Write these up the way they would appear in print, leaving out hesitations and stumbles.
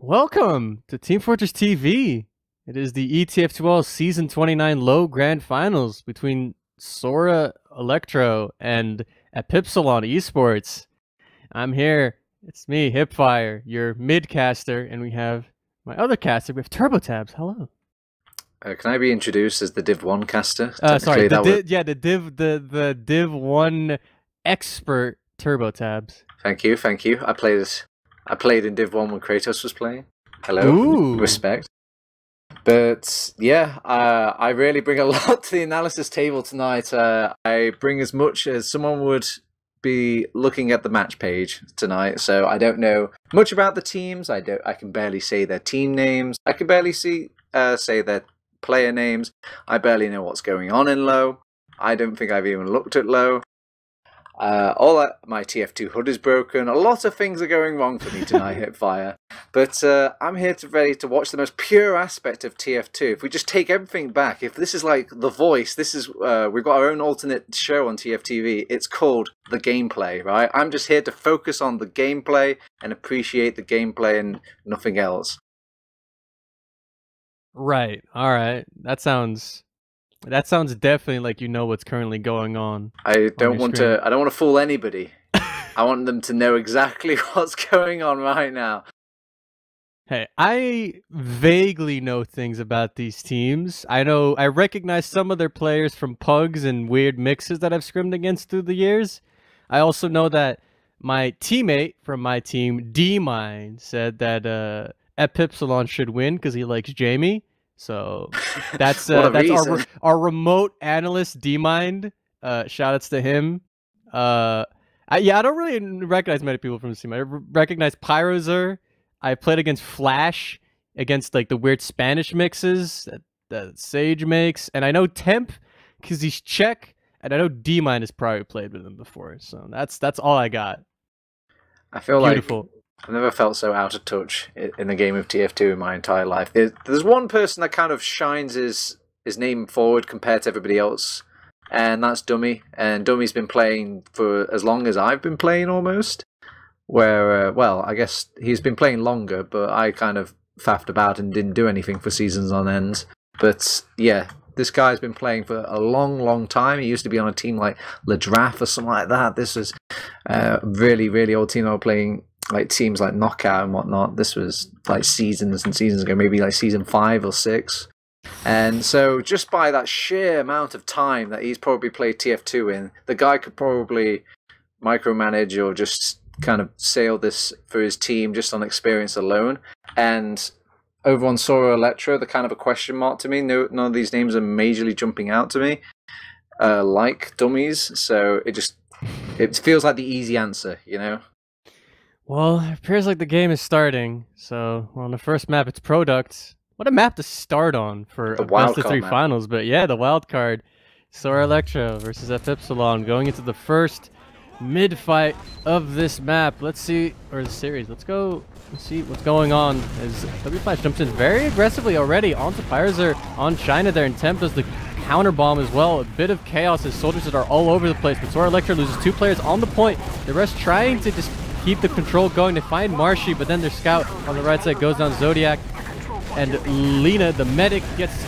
Welcome to Team Fortress TV. It is the ETF2L Season 29 Low Grand Finals between Sora, Elektro, and Epipslon eSprots. I'm here. It's me, HiipFire, your mid-caster, and we have my other caster. We have TurboTabs. Hello. Can I be introduced as the Div 1 caster? Sorry, the Div 1 expert TurboTabs. Thank you. I played in Div 1 when Kratos was playing. Hello. Ooh. Respect. But yeah, I really bring a lot to the analysis table tonight. I bring as much as someone would be looking at the match page tonight. So I don't know much about the teams. I can barely say their team names. I can barely say their player names. I barely know what's going on in low. I don't think I've even looked at low. My TF2 HUD is broken. A lot of things are going wrong for me tonight, HiipFire. But I'm here ready to watch the most pure aspect of TF2. If we just take everything back, if this is like The Voice, this is we've got our own alternate show on TFTV. It's called The Gameplay, right? I'm just here to focus on the gameplay and appreciate the gameplay and nothing else. Right. All right. That sounds definitely like you know what's currently going on. I don't want to fool anybody. I want them to know exactly what's going on right now. Hey, I vaguely know things about these teams. I recognize some of their players from pugs and weird mixes that I've scrimmed against through the years. I also know that my teammate from my team, D-Mine, said that Epipslon should win because he likes Jamie. So that's our remote analyst, D-Mind. Shoutouts to him. I don't really recognize many people from this team. I recognize Pyrozer. I played against Flash, against like the weird Spanish mixes that Sage makes, and I know Temp because he's Czech, and I know D-Mind has probably played with him before. So that's all I got. I feel beautiful. Like I've never felt so out of touch in the game of TF2 in my entire life. There's one person that kind of shines his name forward compared to everybody else, and that's Dummy. And Dummy's been playing for as long as I've been playing almost. Where, well, I guess he's been playing longer, but I kind of faffed about and didn't do anything for seasons on end. But yeah, this guy's been playing for a long, long time. He used to be on a team like Le Draft or something like that. This was a really, really old team. I was playing like teams like Knockout and whatnot. This was like seasons and seasons ago, maybe like season 5 or 6. And so just by that sheer amount of time that he's probably played TF2 in, the guy could probably micromanage or just kind of sail this for his team just on experience alone. And over on Sora Elektro, they're kind of a question mark to me. None of these names are majorly jumping out to me like dummies. So it feels like the easy answer, you know? Well, it appears like the game is starting. So, on the first map, it's Product. What a map to start on for a best-of-3 finals. But yeah, the wild card. Sora Elektro versus Epipslon going into the first mid-fight of this map. Let's see, or the series. Let's see what's going on as W-Flash jumps in very aggressively already onto Pyrozer on China there, and Temp does the counter bomb as well. A bit of chaos as soldiers that are all over the place, but Sora Elektro loses 2 players on the point. The rest trying to just keep the control going to find Marshy, but then their scout on the right side goes down Zodiac, and Lena, the medic, gets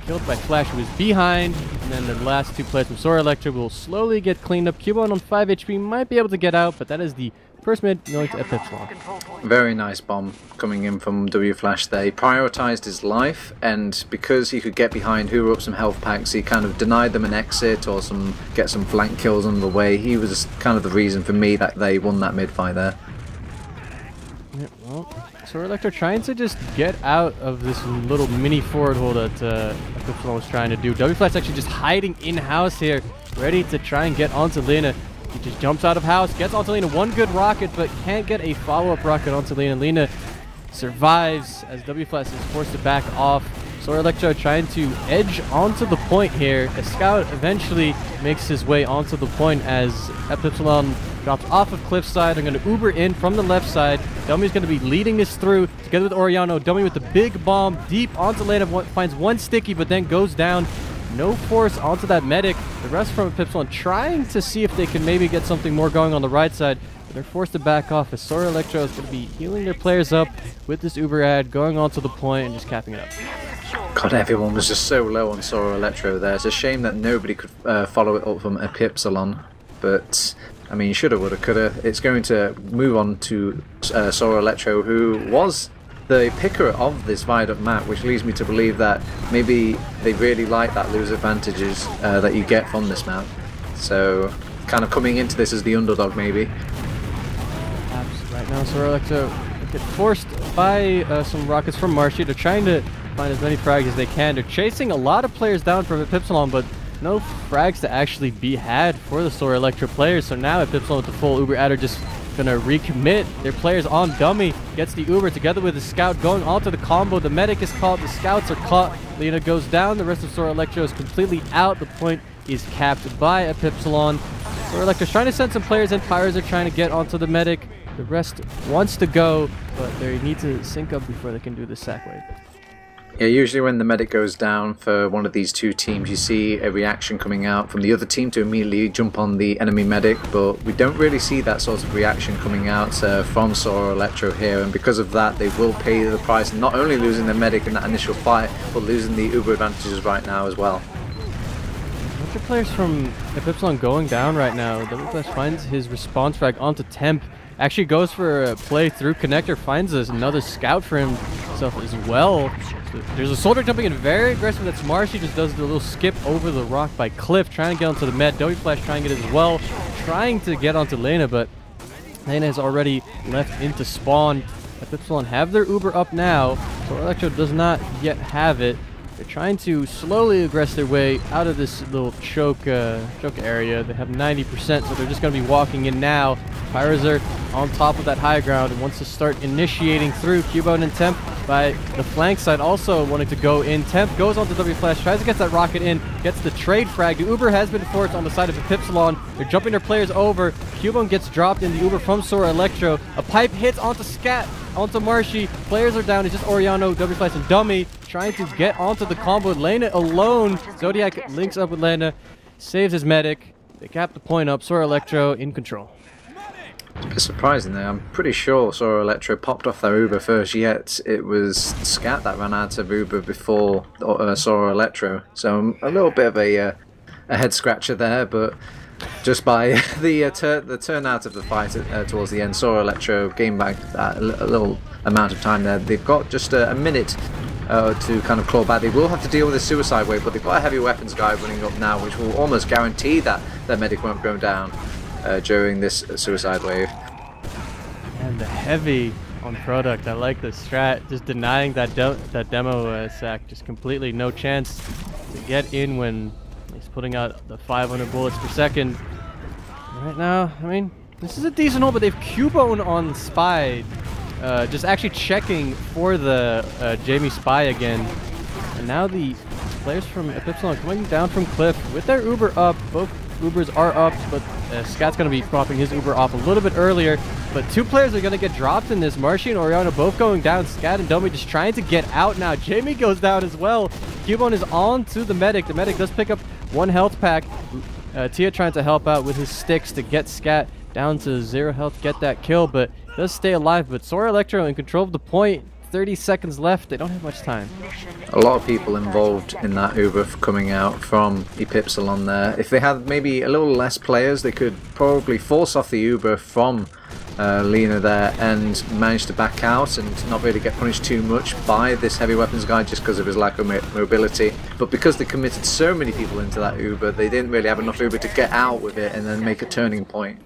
killed by Flash, who is behind, and then the last 2 players from Sora Elektro will slowly get cleaned up. Cubone on 5 HP might be able to get out, but that is the first mid going to Epipslon. Very nice bomb coming in from W-Flash there. He prioritized his life, and because he could get behind, hoover up some health packs, he kind of denied them an exit or get some flank kills on the way. He was kind of the reason for me that they won that mid-fight there. Yeah, well, Sora Elektro trying to just get out of this little mini forward hold that Epipslon was trying to do. W-Flash actually just hiding in-house here, ready to try and get onto Lena. He just jumps out of house, gets onto Lena, 1 good rocket, but can't get a follow-up rocket onto Lena. Lena survives as W-Flash is forced to back off. Sora Elektro trying to edge onto the point here. A scout eventually makes his way onto the point as Epipslon drops off of cliffside. They're going to Uber in from the left side. Dummy's going to be leading this through together with Oriano. Dummy with the big bomb deep onto Lena, finds 1 sticky, but then goes down. no force onto that medic. The rest from Epipslon trying to see if they can maybe get something more going on the right side. But they're forced to back off as Sora Elektro is going to be healing their players up with this Uber ad, going on to the point and just capping it up. God, everyone was just so low on Sora Elektro there. It's a shame that nobody could follow it up from Epipslon. But, I mean, shoulda, woulda, coulda. It's going to move on to Sora Elektro, who was the picker of this viaduct map, which leads me to believe that maybe they really like that lose advantages that you get from this map. So, kind of coming into this as the underdog, maybe. Right now, Sora Elektro get forced by some rockets from Marshy. They're trying to find as many frags as they can. They're chasing a lot of players down from Epipslon, but no frags to actually be had for the Sora Elektro players. So now Epipslon with the full Uber ad are just gonna recommit their players on dummy. Gets the Uber together with the scout going onto the combo. The medic is caught, the scouts are caught. Lena goes down, the rest of Sora Elektro is completely out. The point is capped by Epipslon. Sora Elektro's trying to send some players in. Pyres are trying to get onto the medic. The rest wants to go, but they need to sync up before they can do the sack wave. Yeah, usually when the medic goes down for one of these two teams, you see a reaction coming out from the other team to immediately jump on the enemy medic, but we don't really see that sort of reaction coming out from Sora Elektro here, and because of that they will pay the price, not only losing the medic in that initial fight, but losing the Uber advantages right now as well. A bunch of players from Epipslon going down right now. WFlash finds his response frag onto Temp. Actually goes for a play through connector, finds us another scout for himself as well. So there's a soldier jumping in very aggressive. That's Marshy, just does the little skip over the rock by Cliff, trying to get onto the med. WFlash trying to get it as well, trying to get onto Lena, but Lena has already left into spawn. Epipslon have their Uber up now, so Elektro does not yet have it. They're trying to slowly aggress their way out of this little choke area. They have 90%, so they're just going to be walking in now. Pyres are on top of that high ground and wants to start initiating through. Cubone and Temp by the flank side also wanting to go in. Temp goes onto WFlash, tries to get that rocket in, gets the trade frag. The Uber has been forced on the side of Epipslon. They're jumping their players over. Cubone gets dropped in the Uber from Sora Elektro. A pipe hits onto Scat, onto Marshy. Players are down. It's just Oriano, WFlash, and Dummy trying to get onto the combo. Lena alone. Zodiac links up with Lena, saves his medic. They cap the point up. Sora Elektro in control. It's a bit surprising there. I'm pretty sure Sora Elektro popped off their Uber first, yet it was Scat that ran out of Uber before Sora Elektro. So a little bit of a head scratcher there, but just by the turnout of the fight towards the end, Sora Elektro gained back a little amount of time there. They've got just a minute to kind of claw back. They will have to deal with a suicide wave, but they've got a heavy weapons guy running up now, which will almost guarantee that their medic won't go down during this suicide wave. And the heavy on product. I like the strat, just denying that demo sack, just completely no chance to get in when he's putting out the 500 bullets per second. Right now, I mean, this is a decent hole, but they've Cubone on Spy, just actually checking for the Jamie Spy again. And now the players from Epipslon coming down from Cliff with their Uber up. Both Ubers are up, but Scat's going to be popping his Uber off a little bit earlier. But two players are going to get dropped in this. Marshy and Oriana both going down. Scat and Dummy just trying to get out now. Jamie goes down as well. Cubone is on to the medic. The medic does pick up one health pack. Tia trying to help out with his sticks to get Scat down to 0 health, get that kill, but does stay alive. But Sora Elektro in control of the point. 30 seconds left. They don't have much time. A lot of people involved in that Uber coming out from Epipslon there. If they had maybe a little less players, they could probably force off the Uber from Lena there and manage to back out and not really get punished too much by this heavy weapons guy just because of his lack of mobility. But because they committed so many people into that Uber, they didn't really have enough Uber to get out with it and then make a turning point.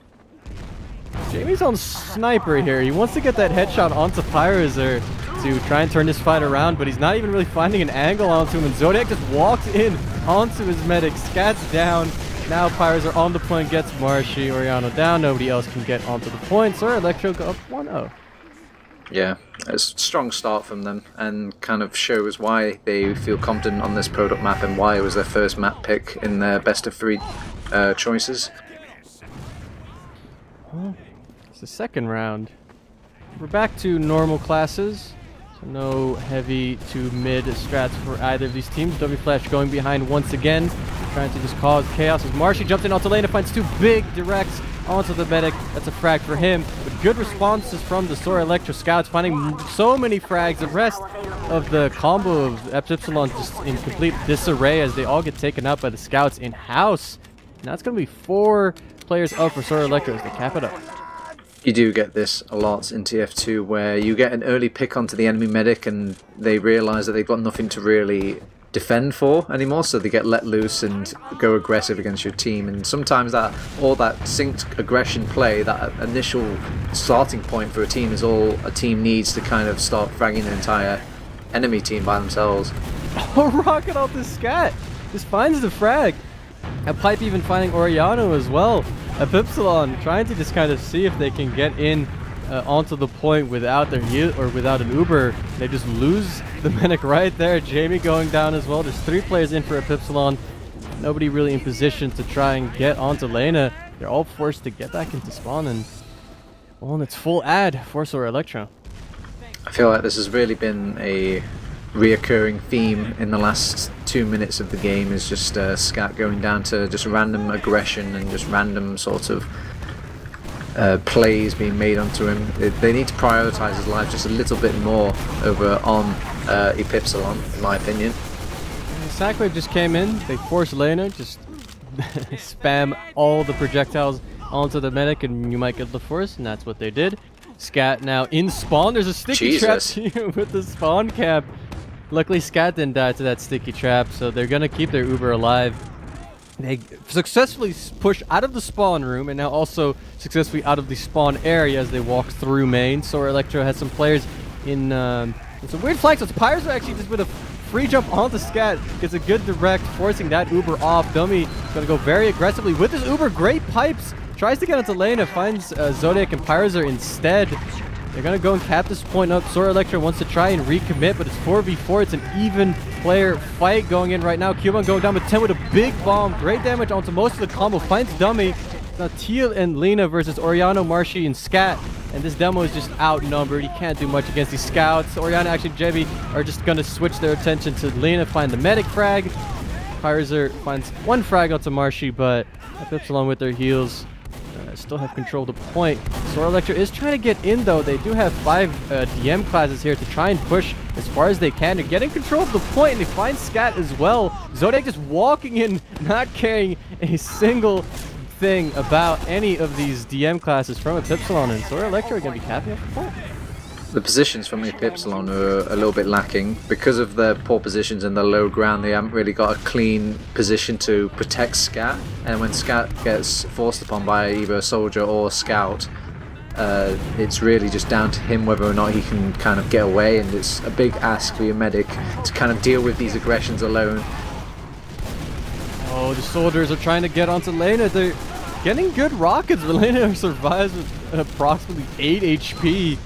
Jamie's on sniper here. He wants to get that headshot onto Pyrozer to try and turn this fight around, but he's not even really finding an angle onto him, and Zodiac just walks in onto his medic. Scat's down. Now Pyrozer on the point, gets Marshy. Oriano down. Nobody else can get onto the point. Sora Elektro go up 1-0. Yeah, it's a strong start from them and kind of shows why they feel confident on this product map and why it was their first map pick in their best of 3 choices. Well, it's the second round. We're back to normal classes. So no heavy to mid strats for either of these teams. W Flash going behind once again, trying to just cause chaos as Marshy jumps in onto lane and finds two big directs onto the medic. That's a frag for him. But good responses from the Sora Elektro scouts, finding so many frags. The rest of the combo of Epipslon just in complete disarray as they all get taken out by the scouts in-house. Now it's going to be 4 players up for Sora Elektro as they cap it up. You do get this a lot in TF2 where you get an early pick onto the enemy medic and they realise that they've got nothing to really defend for anymore, so they get let loose and go aggressive against your team. And sometimes that synced aggression play, that initial starting point for a team, is all a team needs to kind of start fragging the entire enemy team by themselves. Oh, rocket off the scat! Just finds the frag. A pipe even finding Oriano as well. Epipslon trying to just kind of see if they can get in onto the point without their heal or without an Uber. They just lose the medic right there. Jamie going down as well. There's 3 players in for Epipslon. Nobody really in position to try and get onto Lena. They're all forced to get back into spawn, and well, and it's full ad for Sora Elektro. I feel like this has really been a reoccurring theme in the last 2 minutes of the game, is just Scat going down to just random aggression and just random sort of plays being made onto him. They need to prioritise his life just a little bit more over on Epipslon, in my opinion. Sackwave just came in, they forced Lena, just spam all the projectiles onto the medic and you might get the force, and that's what they did. Scat now in spawn. There's a sticky trap with the spawn cap. Luckily, Scat didn't die to that sticky trap, so they're going to keep their Uber alive. They successfully push out of the spawn room and now also successfully out of the spawn area as they walk through main. Sora Elektro has some players in some weird flanks. So Pyres are actually just with a free jump onto Scat. Gets a good direct, forcing that Uber off. Dummy is going to go very aggressively with his Uber. Great pipes. Tries to get into Lena, finds Zodiac and Pyrezer instead. They're going to go and cap this point up. Sora Elektro wants to try and recommit, but it's 4v4. It's an even player fight going in right now. Cuban going down with 10 with a big bomb. Great damage onto most of the combo. Finds Dummy. Now Teal and Lena versus Oriano, Marshy, and Scat. And this demo is just outnumbered. He can't do much against these scouts. Oriano, actually, Jebi are just going to switch their attention to Lena, find the medic frag. Pyrezer finds 1 frag onto Marshy, but Epipslon with their heals still have control of the point. Sora Elektro is trying to get in, though. They do have 5 DM classes here to try and push as far as they can. They're getting control of the point, and they find Scat as well. Zodiac just walking in, not caring a single thing about any of these DM classes from Epipslon, and Sora Elektro are going to be capping up the point. The positions from Epipslon are a little bit lacking. Because of their poor positions in the low ground, they haven't really got a clean position to protect Scat, and when Scat gets forced upon by either a soldier or a scout, it's really just down to him whether or not he can kind of get away, and it's a big ask for your medic to kind of deal with these aggressions alone. Oh, the soldiers are trying to get onto Lena. They're getting good rockets, but Lena survives with approximately 8 HP.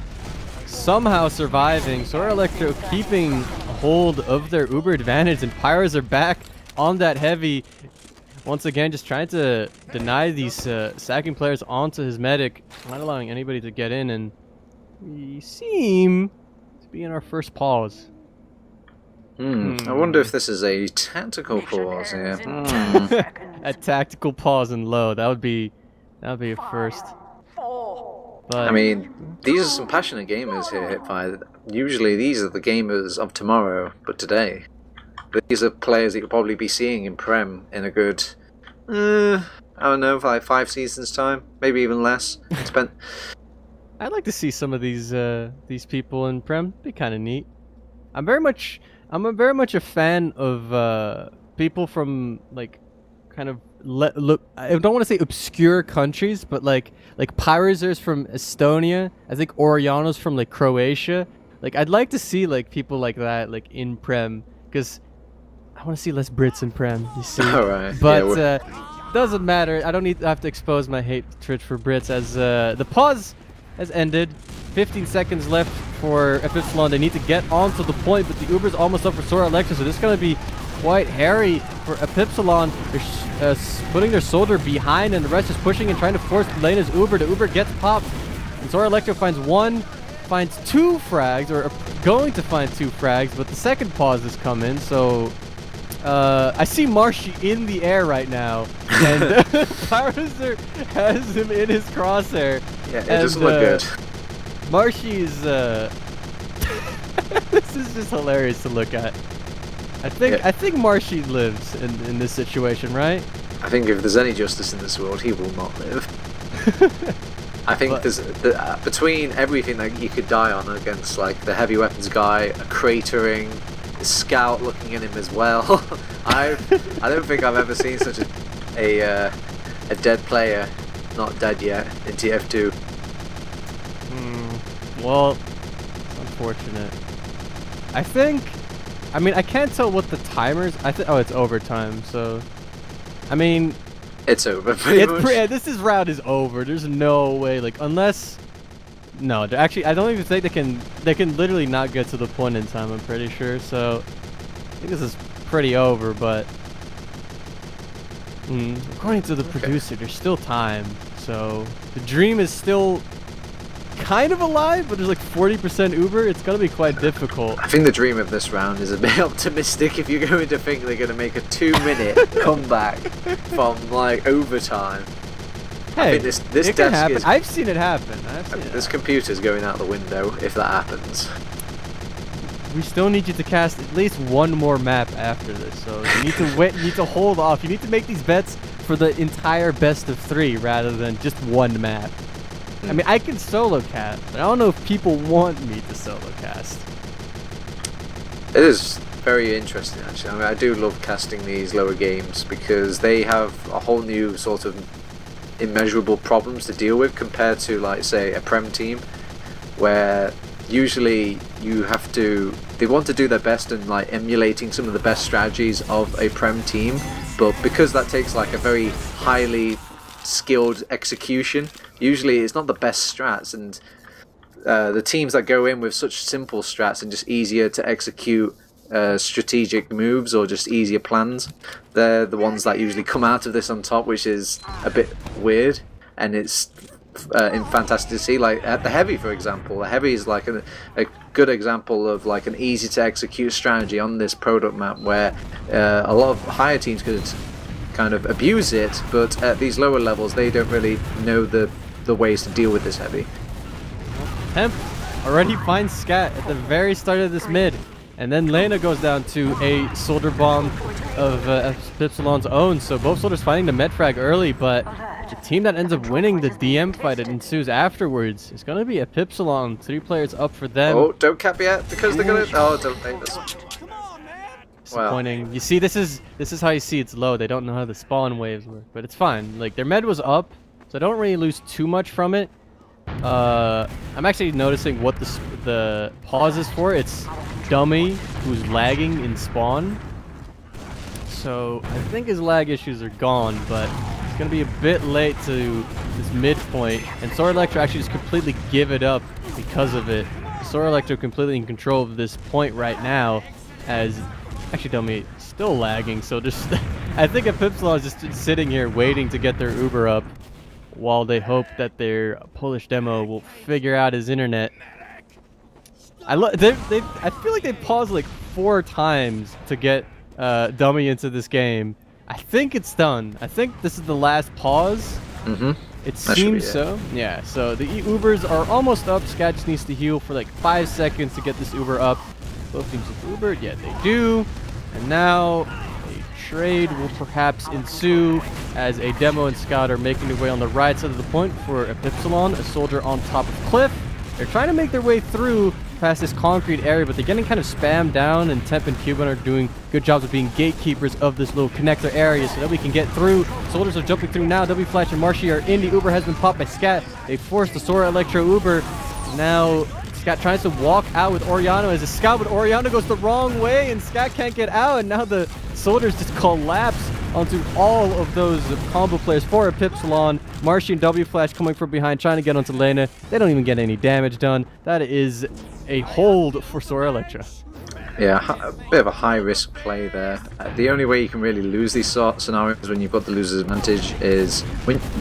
Somehow surviving. Sora Elektro keeping hold of their Uber advantage, and Pyres are back on that heavy. Once again, just trying to deny these sacking players onto his medic, not allowing anybody to get in, and we seem to be in our first pause. I wonder if this is a tactical pause here. A tactical pause and low. That would be a first. But I mean, these are some passionate gamers here, HiipFire. Usually these are the gamers of tomorrow, but today. These are players that you'll probably be seeing in Prem in a good, I don't know, like 5 seasons time, maybe even less. I'd like to see some of these people in Prem. It'd be kind of neat. I'm very much a fan of people from like kind of I don't want to say obscure countries, but like Pyreser's from Estonia. I think Oriano's from like Croatia. Like I'd like to see like people like that like in Prem, because I want to see less Brits in Prem. You see, Alright. But yeah, doesn't matter. I don't have to expose my hatred for Brits as the pause has ended. 15 seconds left for Epipslon. They need to get onto the point, but the Uber's almost up for Sora Elektro, so this is going to be quite hairy for Epipslon. They're putting their soldier behind, and the rest is pushing and trying to force Lena's Uber. The Uber gets popped, and Sora Elektro finds 1 finds 2 frags, or going to find 2 frags, but the second pause has come in, so I see Marshy in the air right now, and Pyrozer has him in his crosshair. Yeah, it doesn't look good. Marshy is, this is just hilarious to look at. I think Marshy lives in this situation, right? I think if there's any justice in this world, he will not live. I think there's between everything that you could die on against, like the heavy weapons guy, a cratering, a scout looking at him as well. I don't think I've ever seen such a dead player, not dead yet, in TF2. Well, it's unfortunate. I mean, I can't tell what the timers. Oh, it's overtime. So, I mean, it's over. Pretty much. This round is over. There's no way, like, unless. No, actually, I don't even think they can literally not get to the point in time. I'm pretty sure. So, I think this is pretty over. But according to the producer, there's still time. So the dream is still kind of alive, but there's like 40% Uber. It's gonna be quite difficult. I think the dream of this round is a bit optimistic if you're going to think they're going to make a 2-minute comeback from like overtime. Hey, I think this it can happen. I've seen it happen. This computer's going out the window if that happens. We still need you to cast at least one more map after this, so you need to wait. You need to hold off. You need to make these bets for the entire best of 3 rather than just one map. I mean, I can solo cast, but I don't know if people want me to solo cast. It is very interesting, actually. I mean, I do love casting these lower games because they have a whole new sort of immeasurable problems to deal with compared to, like, say, a Prem team, where usually you have to. They want to do their best in like emulating some of the best strategies of a Prem team, but because that takes like a very highly skilled execution, usually it's not the best strats, and the teams that go in with such simple strats and just easier to execute strategic moves or just easier plans, they're the ones that usually come out of this on top, which is a bit weird, and it's fantastic to see. Like at the Heavy, for example, the Heavy is like a good example of like an easy to execute strategy on this product map where a lot of higher teams could kind of abuse it, but at these lower levels they don't really know the ways to deal with this Heavy. Temp already finds Scat at the very start of this mid, and then Lena goes down to a soldier bomb of Epipslon's own, so both soldiers finding the med frag early, but the team that ends up winning the DM fight that ensues afterwards is going to be Epipslon. 3 players up for them. Oh, don't cap yet, because they're going to... Oh, don't take this. Disappointing. Wow. You see, this is how you see it's low. They don't know how the spawn waves work, but it's fine. Like, their med was up, so I don't really lose too much from it. I'm actually noticing what the pause is for. It's Dummy, who's lagging in spawn. So I think his lag issues are gone, but it's going to be a bit late to this midpoint. And Sora Elektro actually just completely give it up because of it. Sora Elektro completely in control of this point right now, as actually Dummy still lagging. So just I think Epipslon is just sitting here waiting to get their Uber up, while they hope that their Polish demo will figure out his internet. I feel like they paused like 4 times to get Dummy into this game. I think it's done. I think this is the last pause. It seems so. Yeah, so the Ubers are almost up. Scat just needs to heal for like 5 seconds to get this Uber up. Both teams have Ubered. Yeah, they do. And now a trade will perhaps ensue as a demo and Scout are making their way on the right side of the point for Epipslon, a soldier on top of cliff. They're trying to make their way through past this concrete area, but they're getting kind of spammed down, and Temp and Cuban are doing good jobs of being gatekeepers of this little connector area so that we can get through. Soldiers are jumping through now. W Flash and Marshy are in. The Uber has been popped by Scat. They forced the Sora Elektro Uber. Now Scat tries to walk out with Oriano as a scout, but Oriano goes the wrong way and Scat can't get out, and now the soldiers just collapse onto all of those combo players for Epipslon. Marshy and W Flash coming from behind, trying to get onto Lena. They don't even get any damage done. That is a hold for Sora Elektro. Yeah, a bit of a high-risk play there. The only way you can really lose these sort of scenarios when you've got the loser's advantage is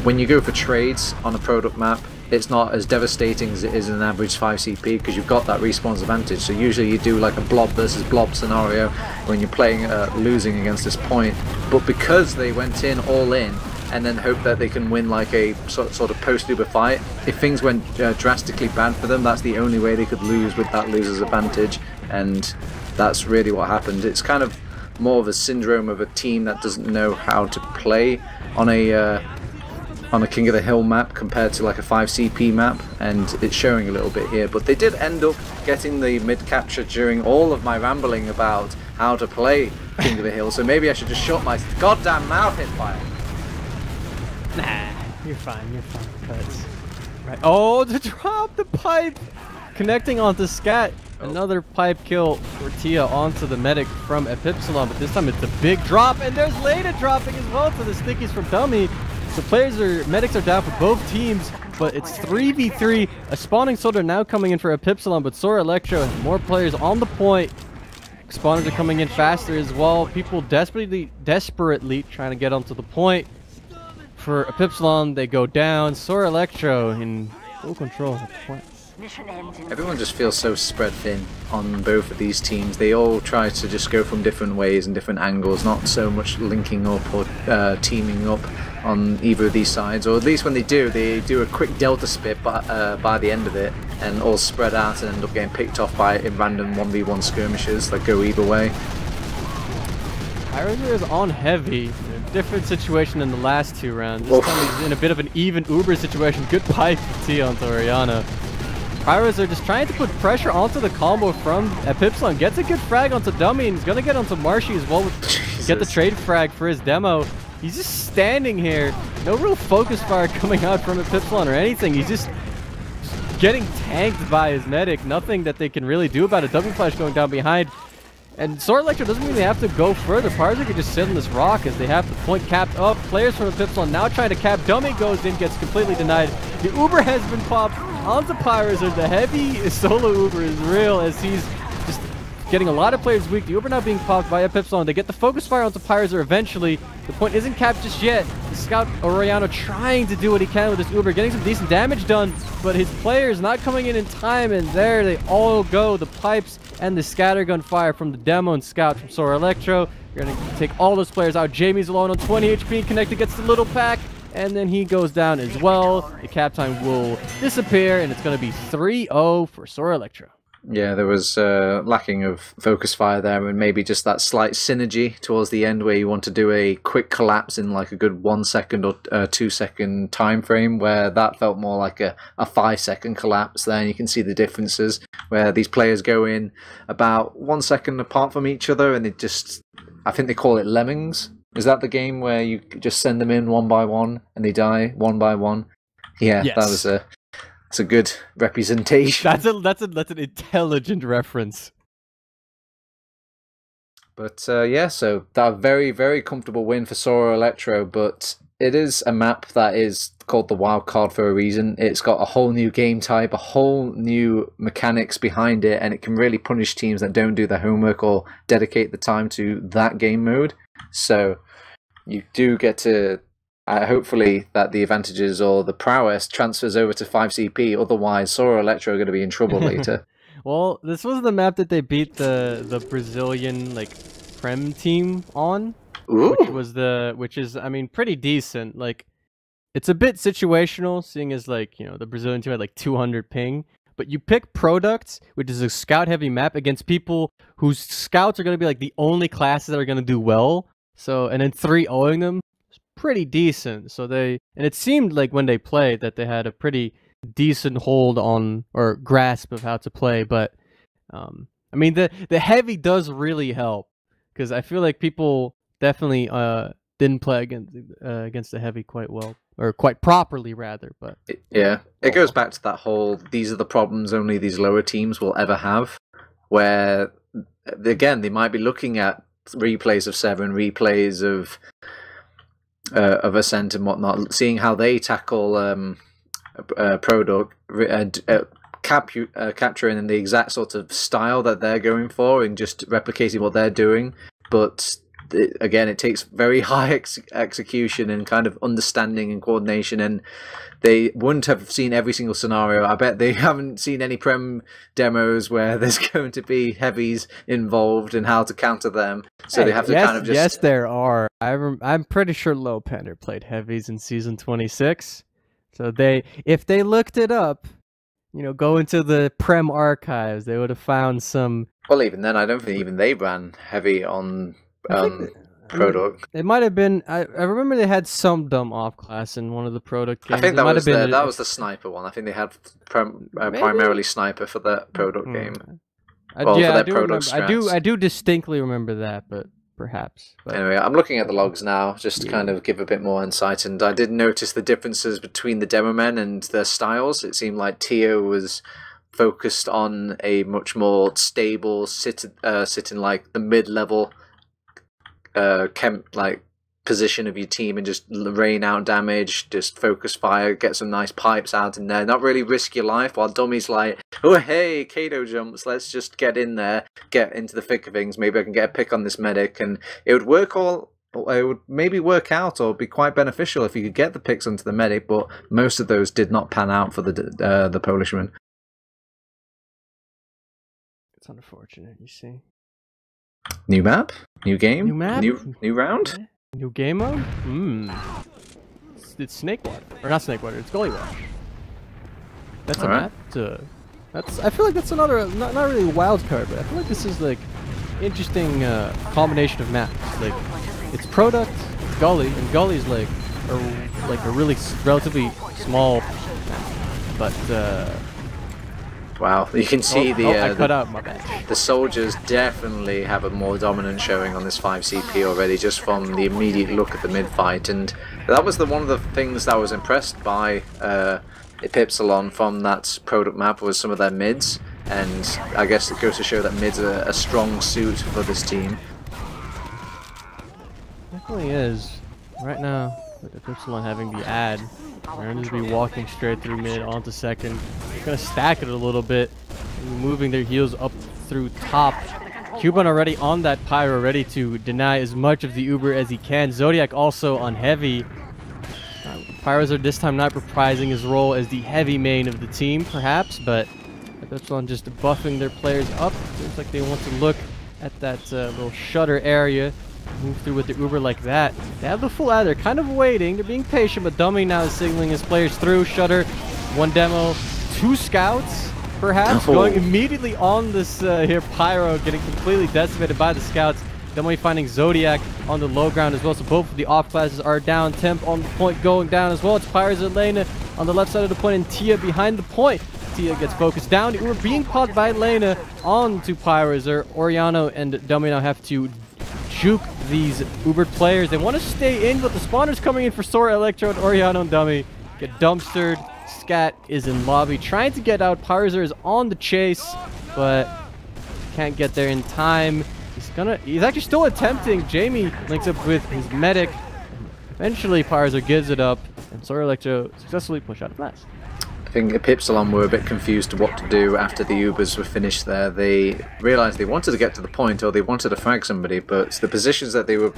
when you go for trades on a product map. it's not as devastating as it is in an average 5CP because you've got that respawns advantage. So usually you do like a blob versus blob scenario when you're playing losing against this point, but because they went in all in and then hope that they can win like a sort of post-Uber fight, if things went drastically bad for them, that's the only way they could lose with that loser's advantage, and that's really what happened. It's kind of more of a syndrome of a team that doesn't know how to play on a King of the Hill map compared to like a 5CP map, and it's showing a little bit here. But they did end up getting the mid capture during all of my rambling about how to play King of the Hill, so maybe I should just shut my goddamn mouth, HiipFire. Nah, you're fine, Cuts. Right. Oh, to drop the pipe! Connecting onto Scat. Another pipe kill for Tia onto the medic from Epipslon, but this time it's a big drop, and there's Leda dropping as well to the stickies from Dummy. So medics are down for both teams, but it's 3v3. A spawning soldier now coming in for Epipslon, but Sora Elektro has more players on the point. Spawners are coming in faster as well. People desperately trying to get onto the point. For Epipslon, they go down. Sora Elektro in full control at the point. Everyone just feels so spread thin on both of these teams. They all try to just go from different ways and different angles, not so much linking up or teaming up on either of these sides, or at least when they do a quick delta spit by the end of it, and all spread out and end up getting picked off by random 1v1 skirmishes that go either way. HiipFire is on heavy. Different situation than the last two rounds. This time he's in a bit of an even Uber situation. Good pipe for T onto Oriana. Pirates are just trying to put pressure onto the combo from Epipslon. Gets a good frag onto Dummy, and he's going to get onto Marshy as well. Get the trade frag for his demo. He's just standing here. No real focus fire coming out from Epipslon or anything. He's just getting tanked by his medic. Nothing that they can really do about it. W flash going down behind. And Sora Elektro doesn't mean they have to go further. Parzer could just sit on this rock as they have the point capped up. Players from Epipslon now trying to cap. Dummy goes in, gets completely denied. The Uber has been popped onto Pyrazor. The heavy solo Uber is real as he's just getting a lot of players weak. The Uber now being popped by Epipslon. They get the focus fire onto Pyrazor eventually. The point isn't capped just yet. The scout Oriano trying to do what he can with this Uber, getting some decent damage done, but his players not coming in time, and there they all go. The pipes and the scattergun fire from the demo and scout from Sora Elektro. You're going to take all those players out. Jamie's alone on 20 HP. Connected gets the little pack, and then he goes down as well. The cap time will disappear, and it's going to be 3-0 for Sora Elektro. Yeah, there was lacking of focus fire there, and maybe just that slight synergy towards the end where you want to do a quick collapse in like a good 1 second or 2 second time frame, where that felt more like a 5 second collapse there. And you can see the differences where these players go in about 1 second apart from each other, and they just, I think they call it lemmings. Is that the game where you just send them in one by one and they die one by one? Yeah, yes. That was That's a good representation. That's an intelligent reference. But yeah, so that very, very comfortable win for Sora Elektro, but it is a map that is called the wild card for a reason. It's got a whole new game type, a whole new mechanics behind it, and it can really punish teams that don't do their homework or dedicate the time to that game mode. So you do get to hopefully that the advantages or the prowess transfers over to 5CP, otherwise Sora Elektro are going to be in trouble later. Well, this was the map that they beat the Brazilian like Prem team on. Ooh. Which is I mean pretty decent. Like it's a bit situational, seeing as like, you know, the Brazilian team had like 200 ping. But you pick Products, which is a scout heavy map, against people whose scouts are going to be like the only classes that are going to do well. So, and then 3-0ing them. Pretty decent. So and it seemed like when they played that they had a pretty decent hold on or grasp of how to play, but I mean the heavy does really help, because I feel like people definitely didn't play against the heavy quite well, or quite properly rather. But yeah, it goes back to that whole these are the problems only these lower teams will ever have, where again they might be looking at replays of 7, replays of Ascent and whatnot, seeing how they tackle Product and capturing in the exact sort of style that they're going for and just replicating what they're doing, but again, it takes very high execution and kind of understanding and coordination, and they wouldn't have seen every single scenario. I bet they haven't seen any Prem demos where there's going to be heavies involved and how to counter them. So they have to kind of just... Yes, there are. I'm pretty sure Low Pender played heavies in Season 26. So if they looked it up, you know, go into the Prem archives, they would have found some... Well, even then, I don't think even they ran heavy on... product. It might have been. I remember they had some dumb off class in one of the product games. I think that was the sniper one. I think they had primarily sniper for that product game. I do distinctly remember that, but perhaps. Anyway, I'm looking at the logs now just to kind of give a bit more insight, and I did notice the differences between the demo men and their styles. It seemed like Tio was focused on a much more stable sitting like the mid-level position of your team and just rain out damage, just focus fire, get some nice pipes out in there, not really risk your life, while Dummy's like, oh hey, Kato jumps, let's just get in there, get into the thick of things, maybe I can get a pick on this medic, and it would maybe work out or be quite beneficial if you could get the picks onto the medic, but most of those did not pan out for the Polishman. It's unfortunate, you see. New map? New game? New map? New round? Yeah. New game mode? It's Snake Water. Or not Snake Water, it's Gully Rush. That's a map I feel like that's another, not really a wild card, but I feel like this is like interesting combination of maps. Like, it's Product, it's Gully, and Gully's like a really relatively small map. But wow, you can see I cut out my bad. The soldiers definitely have a more dominant showing on this 5CP already, just from the immediate look at the mid-fight, and that was one of the things that I was impressed by Epipslon from that product map, was some of their mids, and I guess it goes to show that mids are a strong suit for this team. Definitely is. Right now, with Epipslon having the ad, they're going to be walking straight through mid onto second. They're going to stack it a little bit, moving their heels up through top. Cuban already on that Pyro, ready to deny as much of the Uber as he can. Zodiac also on heavy. Pyros are this time not reprising his role as the heavy main of the team, perhaps, but Epipslon just buffing their players up. Seems like they want to look at that little shutter area. Move through with the Uber like that. They have the full ad. They're kind of waiting. They're being patient, but Dummy now is signaling his players through. Shutter, one demo, two scouts, perhaps, going immediately on this here Pyro, getting completely decimated by the scouts. Dummy finding Zodiac on the low ground as well, so both of the off classes are down. Temp on the point going down as well. It's Pyro's Elena on the left side of the point, and Tia behind the point. Tia gets focused down. We're being popped by Elena onto Pyros. Oriano and Dummy now have to juke these Uber players. They want to stay in, but the spawners coming in for Sora, Elektro, and Oriano and Dummy get dumpstered. Scat is in lobby trying to get out. Pyrozer is on the chase, but can't get there in time. He's actually still attempting. Jamie links up with his medic. Eventually, Pyrozer gives it up, and Sora Elektro successfully push out of last. I think Epipslon were a bit confused to what to do after the Ubers were finished there. They realised they wanted to get to the point, or they wanted to frag somebody, but the positions that they were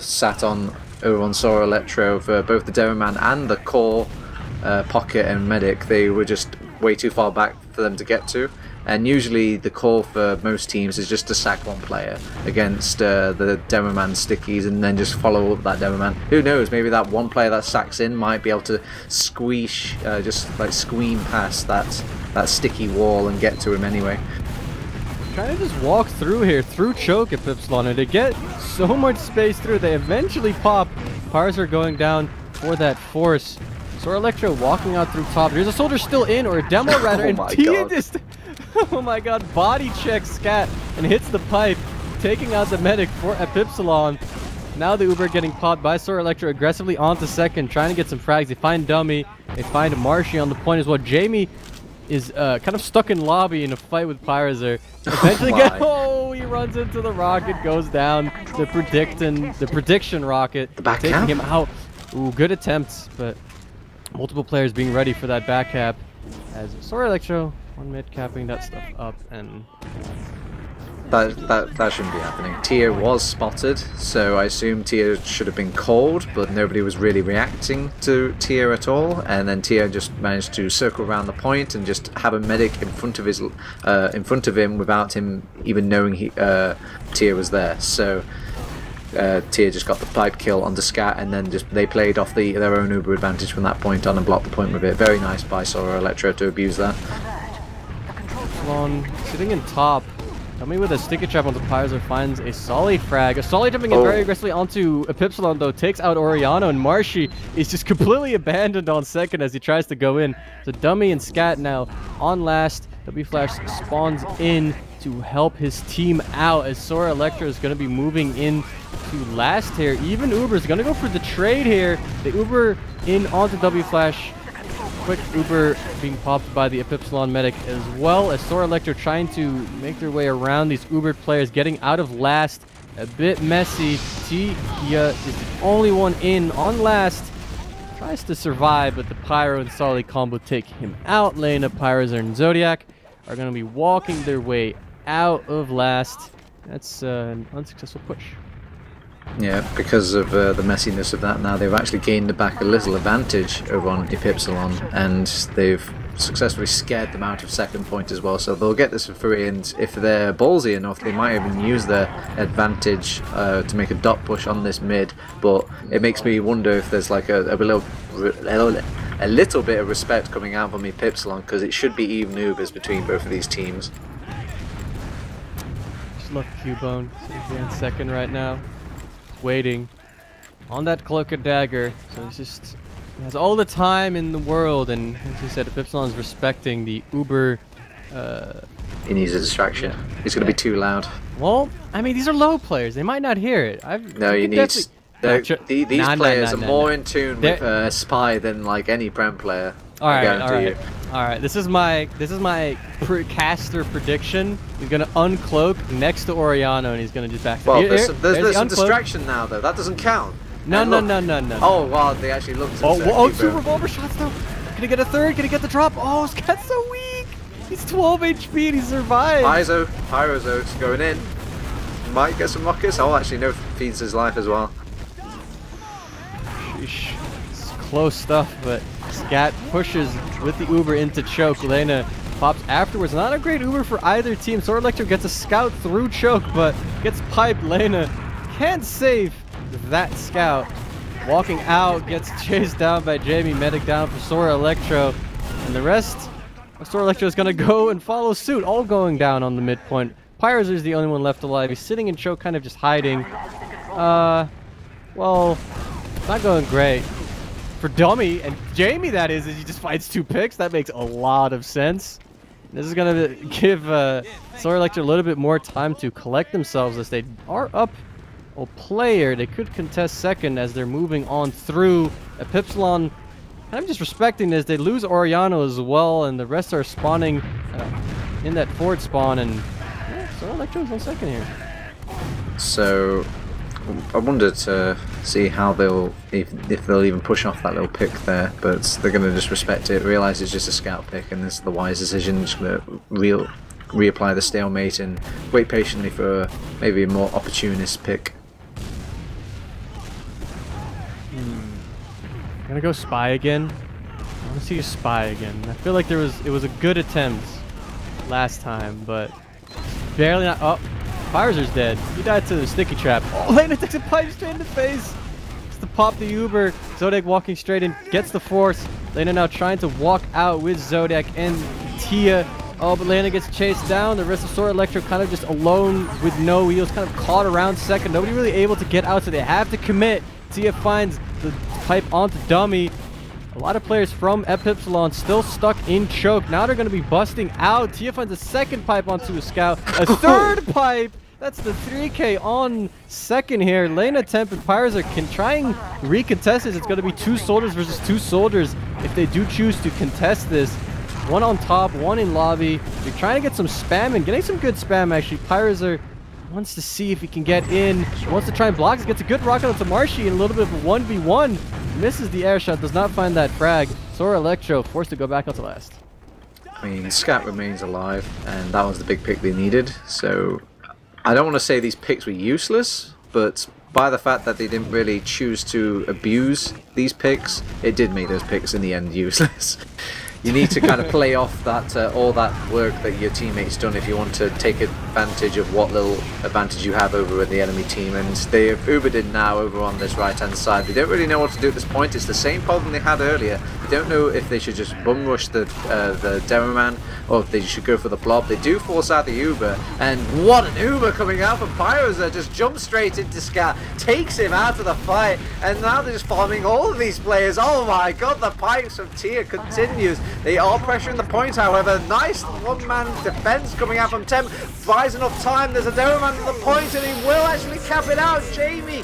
sat on over on Sora Elektro for both the Demo Man and the core pocket and medic, they were just way too far back for them to get to. And usually the call for most teams is just to sack one player against the Demo Man stickies and then just follow up that Demo Man. Who knows, maybe that one player that sacks in might be able to squeeze, just like squeam past that sticky wall and get to him anyway. Trying to just walk through here, through choke at Epipslon, and to get so much space through, they eventually pop. Pars are going down for that force. Sora Elektro walking out through top. There's a soldier still in, or a demo rather, and Tia just... oh my god, body checks Scat and hits the pipe, taking out the medic for Epipslon. Now the Uber getting popped by Sora Elektro aggressively onto second, trying to get some frags. They find Dummy, they find Marshy on the point as well. Jamie is kind of stuck in lobby in a fight with Pyrozer. Eventually he runs into the rocket, goes down. The prediction rocket, taking him out. Ooh, good attempts, but multiple players being ready for that back cap as Sora Elektro one mid capping that stuff up, and That shouldn't be happening. Tia was spotted, so I assume Tia should have been called, but nobody was really reacting to Tia at all. And then Tia just managed to circle around the point and just have a medic in front of him without him even knowing Tia was there. So Tia just got the pipe kill on the scat, and then they played off their own Uber advantage from that point on and blocked the point with it. Very nice by Sora Elektro to abuse that. Epipslon sitting in top. Dummy with a sticky trap onto Pyzer finds a Solly frag. A Solly jumping in very aggressively onto Epipslon though, takes out Oriano, and Marshy is just completely abandoned on second as he tries to go in. So Dummy and Scat now on last. W Flash spawns in to help his team out as Sora Elektro is going to be moving in to last here. Even Uber is going to go for the trade here. The Uber in onto W Flash. Quick Uber being popped by the Epipslon medic, as well as Sora Elektro trying to make their way around these Uber players, getting out of last. A bit messy. Tia is the only one in on last. Tries to survive, but the Pyro and Solly combo take him out. Lena, Pyrozer, and Zodiac are going to be walking their way out of last. That's an unsuccessful push. Yeah, because of the messiness of that now, they've actually gained back a little advantage over on Epipslon, and they've successfully scared them out of second point as well, so they'll get this for free, and if they're ballsy enough, they might even use their advantage to make a dot push on this mid, but it makes me wonder if there's like a little bit of respect coming out from Epipslon, because it should be even Ubers between both of these teams. Just look Cubone, he's in second right now. Waiting on that cloak and dagger, so he has all the time in the world, and as you said, Epipslon is respecting the Uber. He needs a distraction. He's going to be too loud. Well, I mean, these are low players. They might not hear it. No, you need. These players are more in tune with Spy than like any Prem player. All right. This is my caster prediction. He's gonna uncloak next to Oriano, and he's gonna just back. Well, there's some distraction now, though. That doesn't count. No. Oh wow, they actually looked. Two revolver shots though. Can he get a third? Can he get the drop? Oh, Scat's so weak. He's 12 HP and he survived. Pyrozo's going in. Might get some rockets. Oh, actually, no, feeds his life as well. Sheesh. It's close stuff, but Scat pushes with the Uber into choke. Lena pops afterwards. Not a great Uber for either team. Sora Elektro gets a scout through choke, but gets piped. Lena can't save that scout. Walking out, gets chased down by Jamie. Medic down for Sora Elektro. And the rest of Sora Elektro is going to go and follow suit. All going down on the midpoint. Pyrozer is the only one left alive. He's sitting in choke, kind of just hiding. Well, not going great. For Dummy, and Jamie that is he just fights two picks. That makes a lot of sense. This is going to give Sora Elektro a little bit more time to collect themselves as they are up a player. They could contest second as they're moving on through. Epipslon, I'm just respecting this. They lose Oriano as well, and the rest are spawning in that forward spawn, and Sora Elektro's on second here. So I wonder to see how if they'll even push off that little pick there, but they're going to just respect it, realise it's just a scout pick, and this is the wise decision. Just going to reapply the stalemate and wait patiently for maybe a more opportunist pick. I'm gonna go spy again. I want to see a spy again. I feel like it was a good attempt last time, but barely not. Oh, Pyroser's dead. He died to the sticky trap. Oh, Lena takes a pipe straight in the face. Just to pop the Uber. Zodiac walking straight in, gets the force. Lena now trying to walk out with Zodiac and Tia. Oh, but Lena gets chased down. The rest of Sora Elektro kind of just alone with no wheels, kind of caught around second. Nobody really able to get out, so they have to commit. Tia finds the pipe onto Dummy. A lot of players from Epipslon still stuck in choke. Now they're going to be busting out. Tia finds a second pipe onto a scout. A third pipe. That's the 3K on second here. Lena, Temp, and Pyrozer can try and recontest this. It's going to be two soldiers versus two soldiers if they do choose to contest this. One on top, one in lobby. They're trying to get some spam and getting some good spam actually. Pyrozer wants to see if he can get in. He wants to try and block. He gets a good rocket onto Marshy and a little bit of a 1v1. Misses the air shot, does not find that frag. Sora Elektro forced to go back onto last. I mean, Scat remains alive, and that was the big pick they needed. So I don't want to say these picks were useless, but by the fact that they didn't really choose to abuse these picks, it did make those picks in the end useless. You need to kind of play off that all that work that your teammates done if you want to take advantage of what little advantage you have over the enemy team. And they've Ubered it now over on this right hand side. They don't really know what to do at this point. It's the same problem they had earlier. They don't know if they should just bum rush the Demo Man or if they should go for the blob. They do force out the Uber, and what an Uber coming out from Pyrozer, just jumps straight into Scat, takes him out of the fight, and now they're just farming all of these players. Oh my god, the pipes from Tia continues. They are pressuring the point, however. Nice one-man defense coming out from Temp. Buys enough time. There's a Demo Man on the point, and he will actually cap it out. Jamie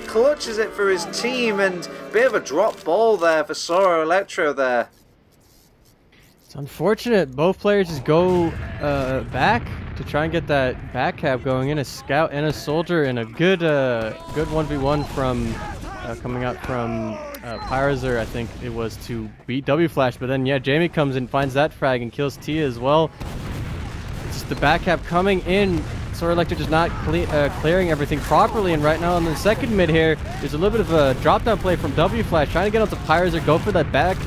clutches it for his team, and bit of a drop ball there for Sora Elektro there. It's unfortunate. Both players just go back to try and get that back cap going in. A scout and a soldier, and a good 1v1 from coming out from Pyrozer, I think it was, to beat W Flash. But then, yeah, Jamie comes in, finds that frag, and kills Tia as well. It's just the back cap coming in. Sora Elektro just not clearing everything properly, and right now on the second mid here, there's a little bit of a drop-down play from W Flash, trying to get onto Pyrozer, go for that back,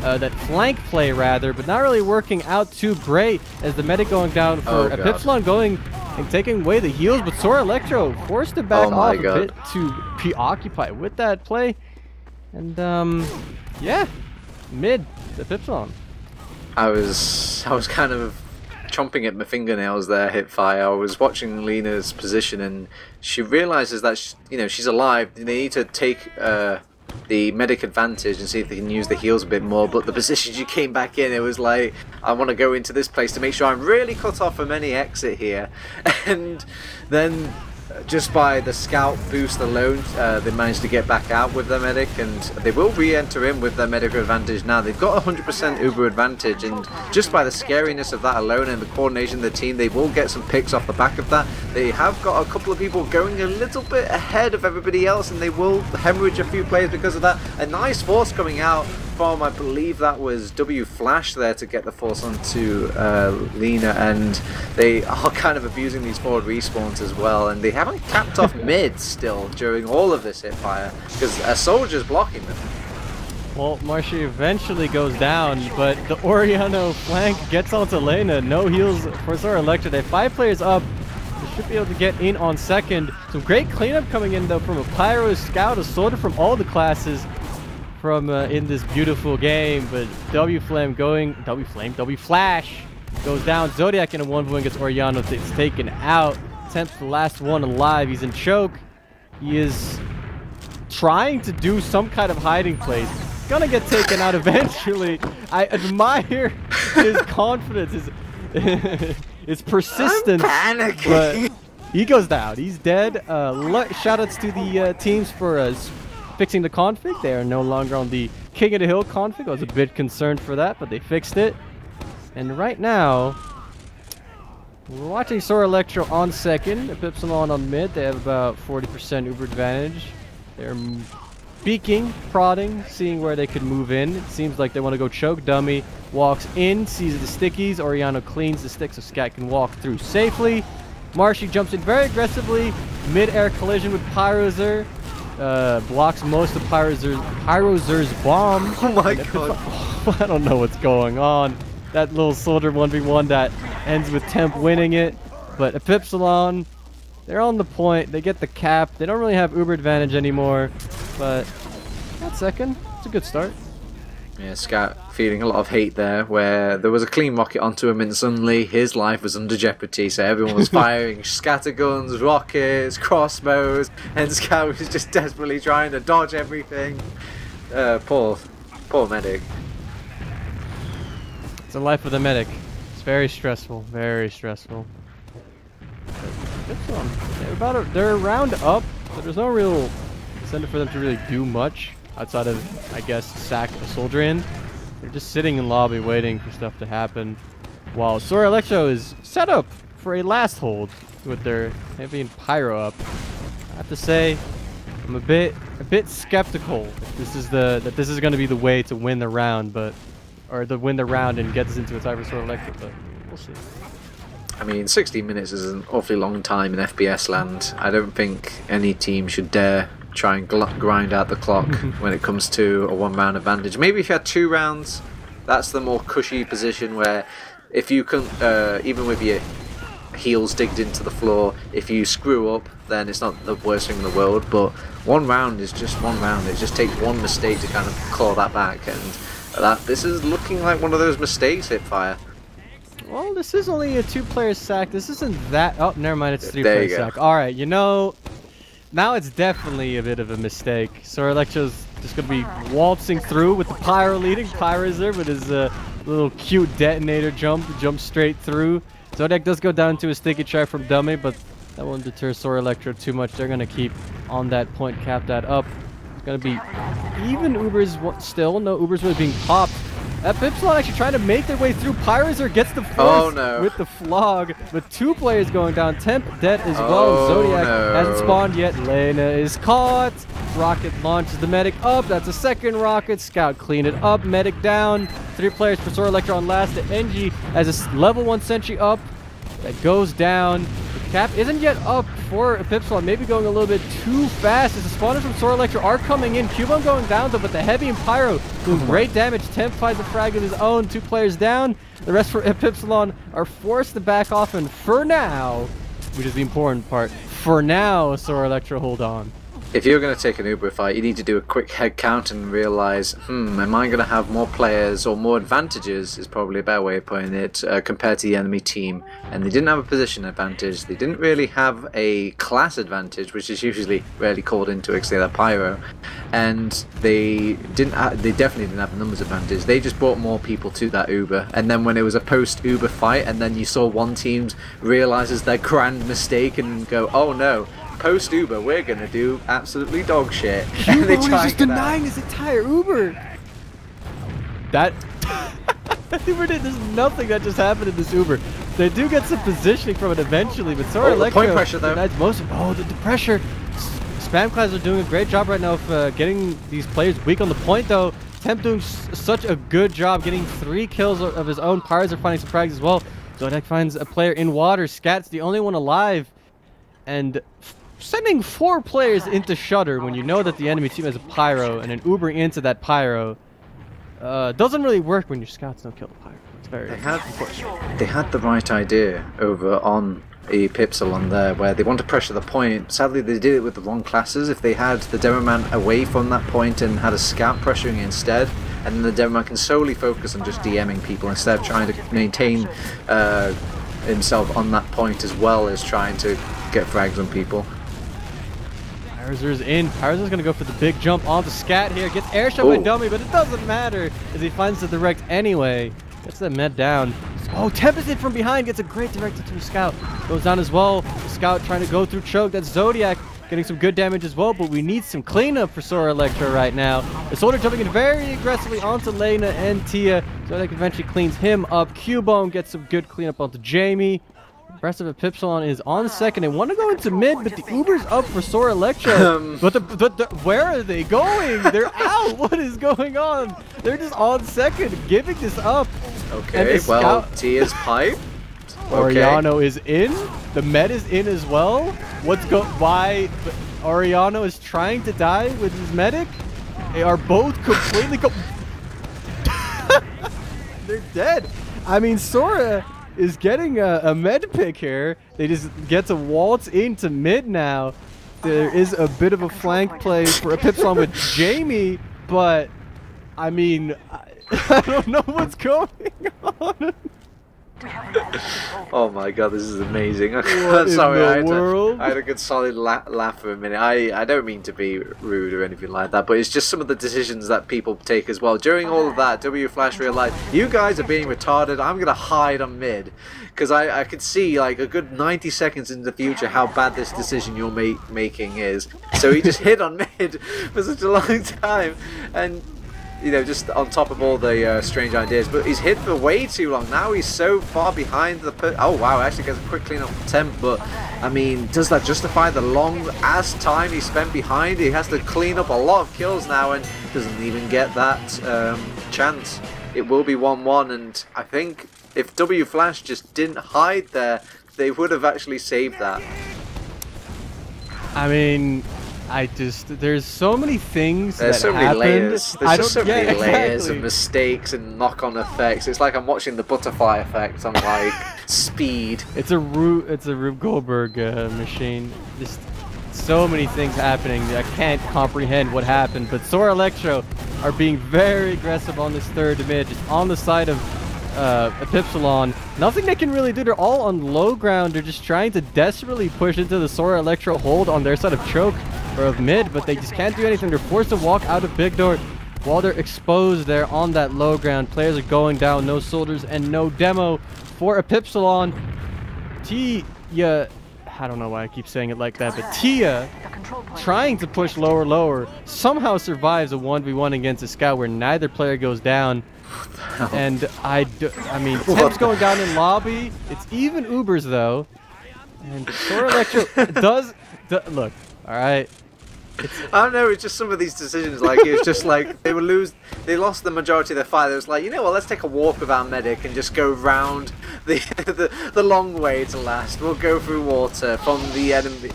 that flank play rather, but not really working out too great as the medic going down for Epipslon going and taking away the heals, but Sora Elektro forced to back off a bit to preoccupy with that play, and yeah, mid Epipslon. I was kind of chomping at my fingernails there, HiipFire. I was watching Lena's position, and she realizes that she's alive. They need to take the medic advantage and see if they can use the heals a bit more. But the position she came back in, it was like, I want to go into this place to make sure I'm really cut off from any exit here. And then just by the scout boost alone, they managed to get back out with their medic, and they will re-enter in with their medic advantage now. They've got 100% Uber advantage, and just by the scariness of that alone and the coordination of the team, they will get some picks off the back of that. They have got a couple of people going a little bit ahead of everybody else, and they will hemorrhage a few players because of that. A nice force coming out from, I believe that was W Flash there to get the force onto Lena, and they are kind of abusing these forward respawns as well, and they haven't capped off mid still during all of this HiipFire because a soldier's blocking them. Well, Marshy eventually goes down, but the Oriano flank gets onto Lena. No heals for Sora Elektro. They have 5 players up. They should be able to get in on second. Some great cleanup coming in though from a Pyro, Scout, a soldier from all the classes from in this beautiful game, but W Flash goes down. Zodiac in a 1v1 gets Oriano. It's taken out. Temp's the last one alive. He's in choke. He is trying to do some kind of hiding place. Gonna get taken out eventually. I admire his confidence, his persistence. I'm panicking. But he goes down. He's dead. Shoutouts to the teams for fixing the config. They are no longer on the King of the Hill config. I was a bit concerned for that, but they fixed it. And right now, we're watching Sora Elektro on second, Epipslon on mid. They have about 40% Uber advantage. They're peeking, prodding, seeing where they could move in. It seems like they want to go choke. Dummy walks in, sees the stickies. Oriano cleans the stick so Scat can walk through safely. Marshy jumps in very aggressively. Mid-air collision with Pyrozer. Blocks most of Pyrozer's bomb. Oh my god. I don't know what's going on. That little soldier 1v1 that ends with Temp winning it. But Epipslon, they're on the point. They get the cap. They don't really have Uber advantage anymore. But that second, it's a good start. Yeah, Scat feeling a lot of hate there, where there was a clean rocket onto him and suddenly his life was under jeopardy, so everyone was firing scatterguns, rockets, crossbows, and Scat was just desperately trying to dodge everything. Poor medic. It's the life of the medic. It's very stressful, very stressful. They're around up, so there's no real incentive for them to really do much outside of, I guess, sack a soldier in. They're just sitting in lobby waiting for stuff to happen, while Sora Elektro is set up for a last hold with their heavy and pyro up. I have to say, I'm a bit skeptical if this is that this is going to be the way to win the round, or to win the round and get this into a tie for Sora Elektro, but we'll see. I mean, 16 minutes is an awfully long time in FPS land. I don't think any team should dare try and grind out the clock when it comes to a 1-round advantage. Maybe if you had 2 rounds, that's the more cushy position where if you can, even with your heels digged into the floor, if you screw up, then it's not the worst thing in the world. But 1 round is just 1 round. It just takes one mistake to kind of claw that back, and this is looking like one of those mistakes, HiipFire. Well, this is only a 2-player sack. This isn't that... Oh, never mind. It's 3-player sack. All right, you know, now it's definitely a bit of a mistake. Sora Elektro's just going to be waltzing through with the Pyro leading. Pyro's there with his little cute detonator jump straight through. Zodiac does go down to a sticky trap from Dummy, but that won't deter Sora Elektro too much. They're going to keep on that point, cap that up. It's going to be even Ubers still. No, Ubers was being popped. Epipslon actually trying to make their way through. Pyrozer gets the force with the flog, with 2 players going down. Temp dead as well. Zodiac hasn't spawned yet. Lena is caught. Rocket launches the medic up. That's a 2nd rocket. Scout clean it up. Medic down. 3 players for Sora Elektro on last. The NG has a level 1 sentry up. That goes down. The cap isn't yet up for Epipslon. Maybe going a little bit too fast as the spawners from Sora Elektro are coming in. Cubone going down though, but the Heavy and Pyro doing great damage. Temp finds a frag of his own. 2 players down. The rest for Epipslon are forced to back off, and for now, which is the important part, for now, Sora Elektro hold on. If you're going to take an Uber fight, you need to do a quick head count and realize, am I going to have more players or more advantages, is probably a better way of putting it, compared to the enemy team. And they didn't have a position advantage. They didn't really have a class advantage, which is usually rarely called into because they had Pyro. And they definitely didn't have a numbers advantage. They just brought more people to that Uber. And then when it was a post-Uber fight, and then you saw one team realizes their grand mistake and go, oh no, post-Uber, we're gonna do absolutely dog shit. And they try just denying his entire Uber. That Uber did. There's nothing that just happened in this Uber. They do get some positioning from it eventually, but Sora Elektro point pressure though. Most of the pressure. Spam class are doing a great job right now of getting these players weak on the point though. Temp doing such a good job getting 3 kills of his own. Pyros are finding some frags as well. Zodiac finds a player in water. Scat's the only one alive, and sending 4 players into Shutter when you know that the enemy team has a Pyro and then Ubering into that Pyro doesn't really work when your scouts don't kill the Pyro. It's very unfortunate. They had the right idea over on Epipslon there, where they want to pressure the point. Sadly, they did it with the wrong classes. If they had the Demo Man away from that point and had a scout pressuring instead, and then the Demo Man can solely focus on just DMing people instead of trying to maintain himself on that point as well as trying to get frags on people. Pyro's in. Pyro's going to go for the big jump onto Scat here. Gets airshot by Dummy, but it doesn't matter as he finds the direct anyway. Gets the med down. Oh, Tempest in from behind. Gets a great direct to a Scout. Goes down as well. The Scout trying to go through choke. That's Zodiac getting some good damage as well, but we need some cleanup for Sora Elektro right now. The Soldier jumping in very aggressively onto Lena and Tia. Zodiac eventually cleans him up. Cubone gets some good cleanup onto Jamie. The rest of Epipslon is on 2nd. They want to go into mid, but the Uber's up for Sora Elektro. But where are they going? They're out. What is going on? They're just on 2nd, giving this up. Okay, well, Tia's pipe. Oriano is in. The med is in as well. Why? Oriano is trying to die with his medic. They are both completely. They're dead. I mean, Sora is getting a med pick here. They just get to waltz into mid now. There is a bit of a flank play for Epipslon with Jamie, but I mean, I don't know what's going on. Oh my god, this is amazing. Sorry, I had a good solid laugh for a minute. I don't mean to be rude or anything like that, but it's just some of the decisions that people take as well. During all of that, W Flash realized, you guys are being retarded, I'm going to hide on mid. Because I could see like a good 90 seconds in the future how bad this decision you're making is. So he just hid on mid for such a long time. And you know, just on top of all the strange ideas, but he's hid for way too long. Now he's so far behind the oh wow, actually gets a quick clean up Temp, but I mean, does that justify the long ass time he spent behind? He has to clean up a lot of kills now and doesn't even get that chance. It will be 1-1, and I think If W Flash just didn't hide there, they would have actually saved that. I mean, there's so many things There's that so many happened. layers. There's just so many layers exactly. of mistakes and knock-on effects. It's like I'm watching the butterfly effect on like speed. It's a Rube Goldberg machine. Just so many things happening. I can't comprehend what happened. But Sora Elektro are being very aggressive on this third mid, just on the side of Epipslon. Nothing they can really do. They're all on low ground. They're just trying to desperately push into the Sora Elektro hold on their side of choke or of mid, but they just can't do anything. They're forced to walk out of big door while they're exposed there on that low ground. Players are going down. No soldiers and no demo for Epipslon. Tia, I don't know why I keep saying it like that, but Tia, trying to push lower, somehow survives a 1v1 against a scout where neither player goes down. And I mean, Temp's going down in lobby. It's even Ubers though, and Sora Elektro does look. All right. I don't know. It's just some of these decisions. Like it's just like they lost the majority of their fight. It was like, you know what? Let's take a walk with our medic and just go round the long way to last. We'll go through water from the enemy.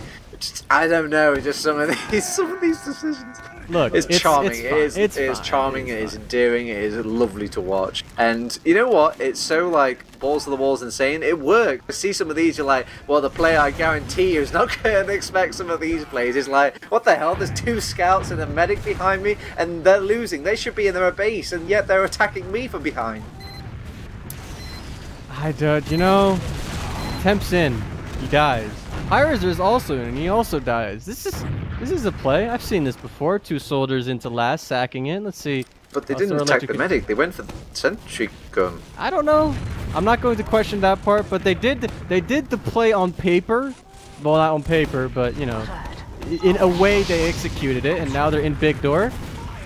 I don't know. Just some of these decisions. Look, it's charming. It is charming. It is endearing. It is lovely to watch. And you know what? It's so like balls to the walls insane. It worked. You see some of these, you're like, well, the player I guarantee you is not going to expect some of these plays. It's like, what the hell? There's 2 scouts and a medic behind me, and they're losing. They should be in their base, and yet they're attacking me from behind. You know, Temp's in. He dies. HiipFire is also in, and he also dies. This is a play. I've seen this before. 2 soldiers into last, sacking in. Let's see. But they didn't attack the medic. They went for the sentry gun. I don't know. I'm not going to question that part, but they did the play on paper. Well, not on paper, but you know, in a way they executed it, and now they're in big door.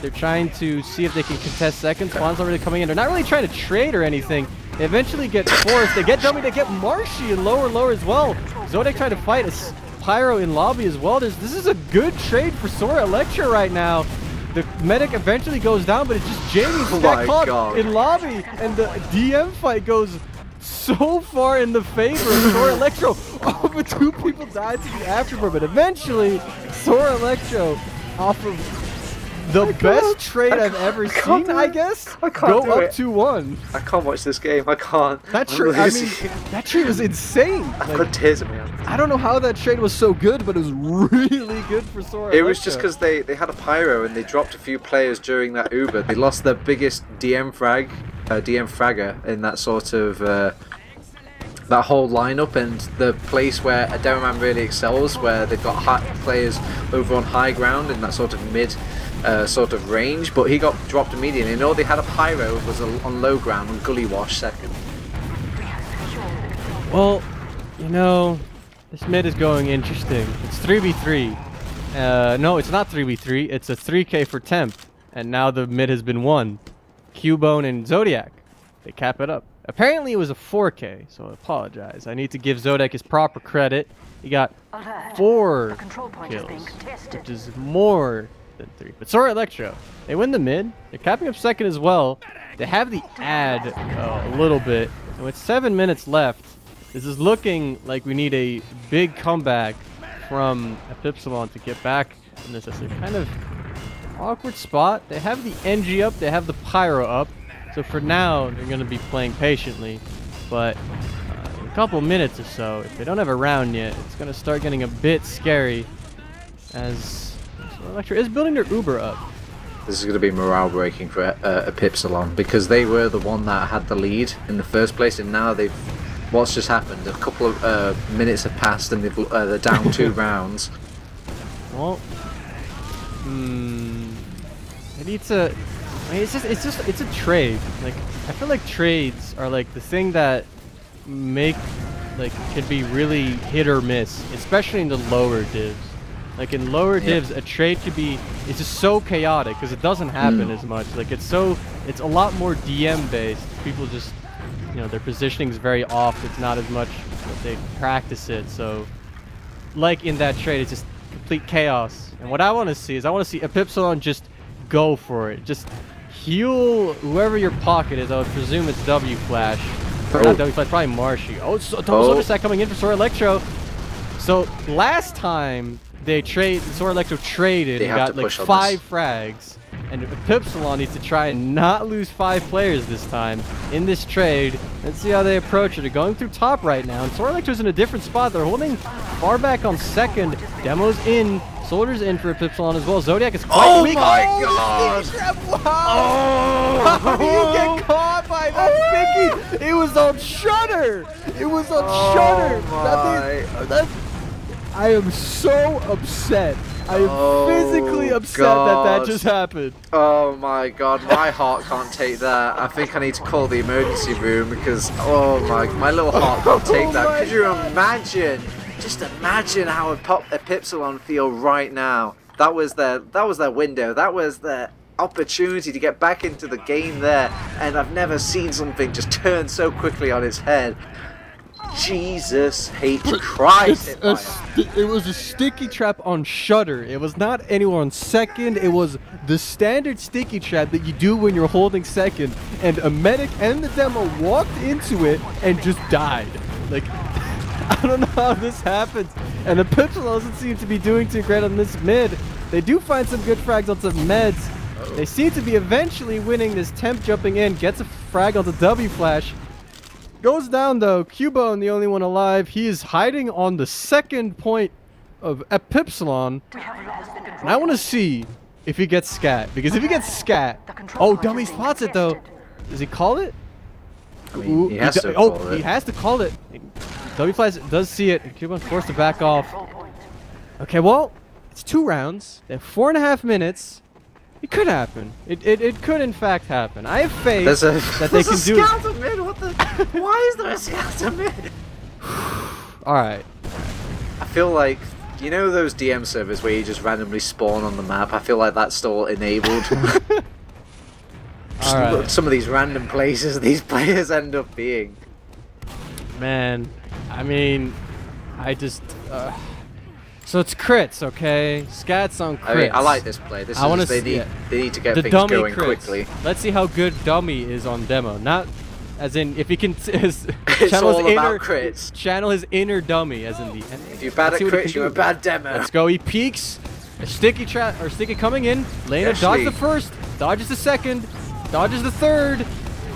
They're trying to see if they can contest seconds. Spawn's already coming in. They're not really trying to trade or anything. They eventually get forced. They get dummy. They get Marshy in lower as well. Zodek trying to fight a Pyro in lobby as well. This is a good trade for Sora Elektro right now. The medic eventually goes down, but it's just Jamie's got caught in lobby, and the DM fight goes so far in the favor of Sora Elektro. Oh, but 2 people died to the afterburn, but eventually Sora Elektro off of the best trade I've ever seen, I guess. I can't go do up it. 2-1. I can't watch this game. I can't. That trade, I mean, that trade was insane. I've got tears in my eyes. I don't know how that trade was so good, but it was really good for Sora. It was just because they had a pyro and they dropped a few players during that Uber. They lost their biggest DM fragger in that sort of that whole lineup, and the place where a Demoman really excels, where they've got hot players over on high ground in that sort of mid sort of range, but he got dropped immediately. And all they had a pyro was on low ground and Gully Wash second. Well, you know, this mid is going interesting. It's 3v3. No, it's not 3v3. It's a 3k for Temp, and now the mid has been won. Cubone and Zodiac, they cap it up. Apparently it was a 4k, so I apologize. I need to give Zodiac his proper credit. He got 4 kills, which is more than 3. But Sora Elektro, they win the mid. They're capping up second as well. They have the ad a little bit. And with 7 minutes left, this is looking like we need a big comeback from Epipslon to get back in this kind of awkward spot. They have the NG up. They have the Pyro up. So for now, they're going to be playing patiently. But in a couple minutes or so, if they don't have a round yet, it's going to start getting a bit scary as Elektro is building their Uber up. This is going to be morale breaking for Epipslon, because they were the one that had the lead in the first place, and now they've... What's just happened? A couple of minutes have passed, and they're down 2 rounds. Well, they need to... I mean, it's a trade. Like, I feel like trades are like the thing that can be really hit or miss, especially in the lower divs. Like in lower divs, a trade could be, it's just so chaotic because it doesn't happen as much. Like it's a lot more DM based. People just, you know, their positioning is very off. It's not as much that they practice it. So like in that trade, it's just complete chaos. And what I want to see is Epipslon just go for it. Just heal whoever your pocket is. I would presume it's W Flash. Or not W Flash, probably Marshy. Oh, so double soldier stack coming in for Sora Elektro. So last time Sora Elektro traded and got like 5 frags. And Epipslon needs to try and not lose 5 players this time in this trade. Let's see how they approach it. They're going through top right now, and Sora Elektro's in a different spot. They're holding far back on second. Demo's in. Soldier's in for Epipslon as well. Zodiac is quite weak. Oh my god! Wow! How do you get caught by that sticky? It was on Shutter! It was on Shutter! I am so upset. I am physically upset that just happened. Oh my god, my heart can't take that. I think I need to call the emergency room because, oh my little heart can't take that. Could you imagine? Just imagine how Epipslon feel right now. That was their window. That was their opportunity to get back into the game there. And I've never seen something just turn so quickly on its head. Jesus H Christ! It was a sticky trap on Shutter. It was not anywhere on second. It was the standard sticky trap that you do when you're holding second. And a medic and the demo walked into it and just died. Like, I don't know how this happens. And the Epipslon doesn't seem to be doing too great on this mid. They do find some good frags on some meds. They seem to be eventually winning this temp jumping in. Gets a frag on the W Flash. Goes down though. Cubone, the only one alive. He is hiding on the second point of Epipslon. And I want to see if he gets scat. Because if he gets scat... Oh, Dummy spots it though. Does he call it? I mean, he has to call it. He has to call it. W Flash does see it. Cubone's forced to back off. Okay, well, it's 2 rounds. They have 4.5 minutes. It could happen. It could in fact happen. I have faith that they can do it. Scout mid. What the? Why is there a scout mid? All right. I feel like, you know those DM servers where you just randomly spawn on the map? I feel like that's still enabled. All right. Some of these random places these players end up being. Man, I mean, I just. So it's crits, okay? Scats on crits. I mean, I like this play. They need to get things going quickly. Let's see how good Dummy is on demo. Not as in if he can channel his inner Dummy as in the. If you're bad at crits, you're a bad demo. Let's go. He peeks. A sticky coming in. Lena dodges the first, dodges the second, dodges the third.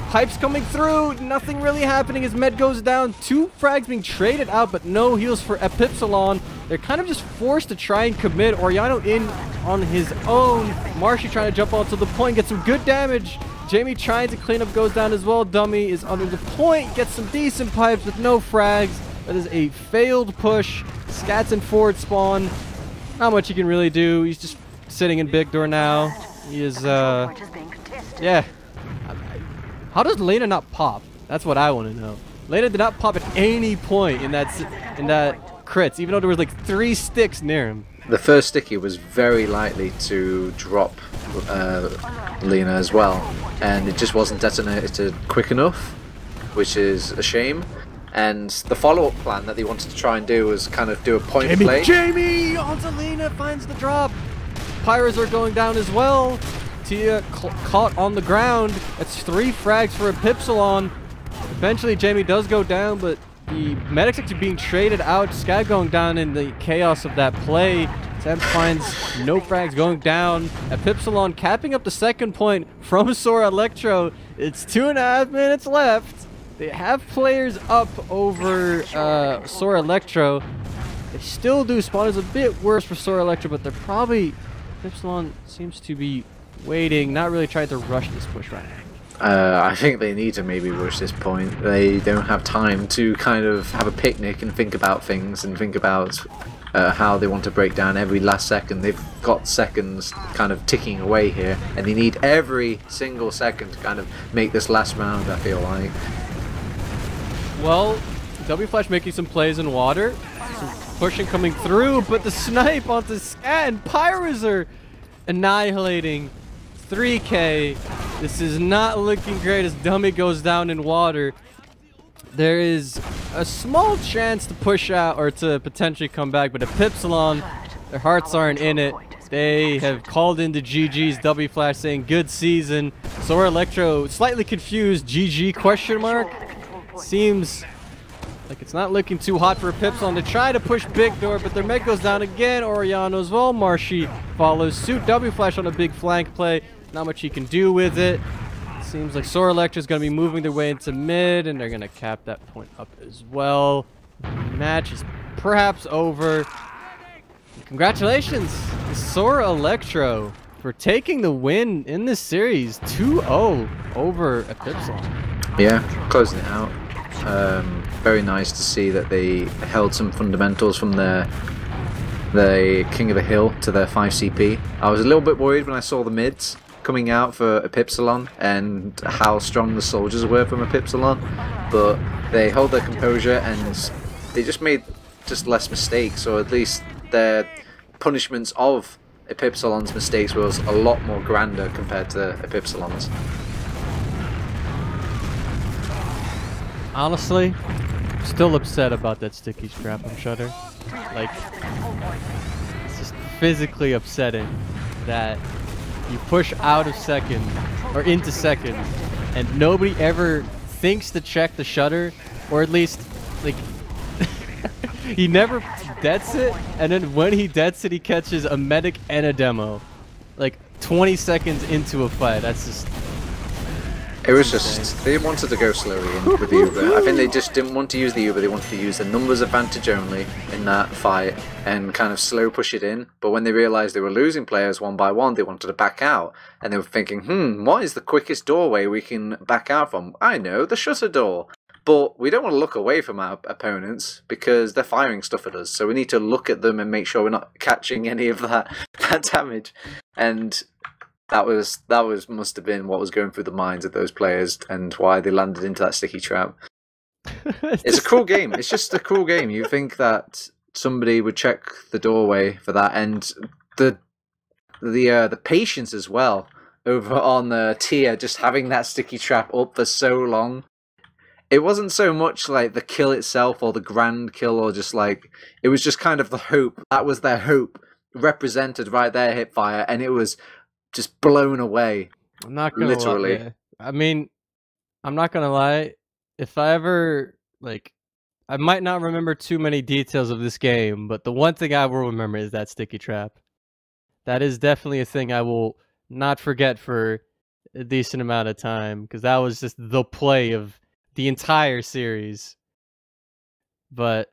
Hype's coming through, nothing really happening. His med goes down. 2 frags being traded out, but no heals for Epipslon. They're kind of just forced to try and commit. Oriano in on his own. Marshy trying to jump onto the point, get some good damage. Jamie trying to clean up, goes down as well. Dummy is under the point, gets some decent pipes with no frags. That is a failed push. Scats in forward spawn. Not much he can really do. He's just sitting in big door now. He is, yeah. How does Lena not pop? That's what I want to know. Lena did not pop at any point in that crits, even though there was like 3 sticks near him. The first sticky was very likely to drop Lena as well, and it just wasn't detonated quick enough, which is a shame. And the follow-up plan that they wanted to try and do was kind of do a point play. Jamie onto Lena, finds the drop. Pyros are going down as well. Tia caught on the ground. It's 3 frags for Epipslon. Eventually, Jamie does go down, but the medic's actually being traded out. Scat going down in the chaos of that play. Temp finds no frags going down. Epipslon capping up the second point from Sora Elektro. It's 2.5 minutes left. They have players up over Sora Elektro. They still do. Spawn is a bit worse for Sora Elektro, but they're probably... Epipslon seems to be waiting, not really trying to rush this push right now. I think they need to maybe rush this point. They don't have time to kind of have a picnic and think about things and think about how they want to break down every last second. They've got seconds kind of ticking away here, and they need every single second to kind of make this last round, I feel like. Well, W Flash making some plays in water, some pushing coming through, but the snipe onto Scat and Pyros are annihilating 3K. This is not looking great as Dummy goes down in water. There is a small chance to push out or to potentially come back, but Epipslon, their hearts aren't in it. They have called into GG's. W Flash saying good season. Sora Elektro slightly confused. GG question mark. seems like it's not looking too hot for Epipslon to try to push big door, but their mid goes down again. Oriano as well. Marshy follows suit. W flash on a big flank play. Not much he can do with it. Seems like Sora Elektro is going to be moving their way into mid, and they're going to cap that point up as well. The match is perhaps over. Congratulations to Sora Elektro for taking the win in this series, 2-0 over Epipslon. Yeah, closing it out. Very nice to see that they held some fundamentals from the King of the Hill to their 5 CP. I was a little bit worried when I saw the mids coming out for Epipslon and how strong the soldiers were from Epipslon, but they held their composure and they just made less mistakes, or at least their punishments of Epipslon's mistakes was a lot more grander compared to Epipslon's. Honestly, still upset about that sticky strap on Shutter. Like, it's just physically upsetting that you push out of second or into second and nobody ever thinks to check the shutter, or at least like he never deads it, and then when he deads it he catches a medic and a demo like 20 seconds into a fight. That's just, it was just, they wanted to go slowly in with the Uber. I think they just didn't want to use the Uber, they wanted to use the numbers advantage only in that fight and kind of slow push it in. But when they realised they were losing players one by one, they wanted to back out. And they were thinking, what is the quickest doorway we can back out from? I know, the shutter door. But we don't want to look away from our opponents because they're firing stuff at us. So we need to look at them and make sure we're not catching any of that damage. And that must have been what was going through the minds of those players and why they landed into that sticky trap. It's a cool game. It's just a cool game. You think that somebody would check the doorway for that, and the patience as well over on the tier, just having that sticky trap up for so long. It wasn't so much like the kill itself or the grand kill, or just like, it was just kind of the hope. That was their hope represented right there, HiipFire, and it was just blown away. I'm not gonna literally. Lie. I mean, I'm not gonna lie. If I ever, like, I might not remember too many details of this game, but the one thing I will remember is that sticky trap. That is definitely a thing I will not forget for a decent amount of time, because that was just the play of the entire series. But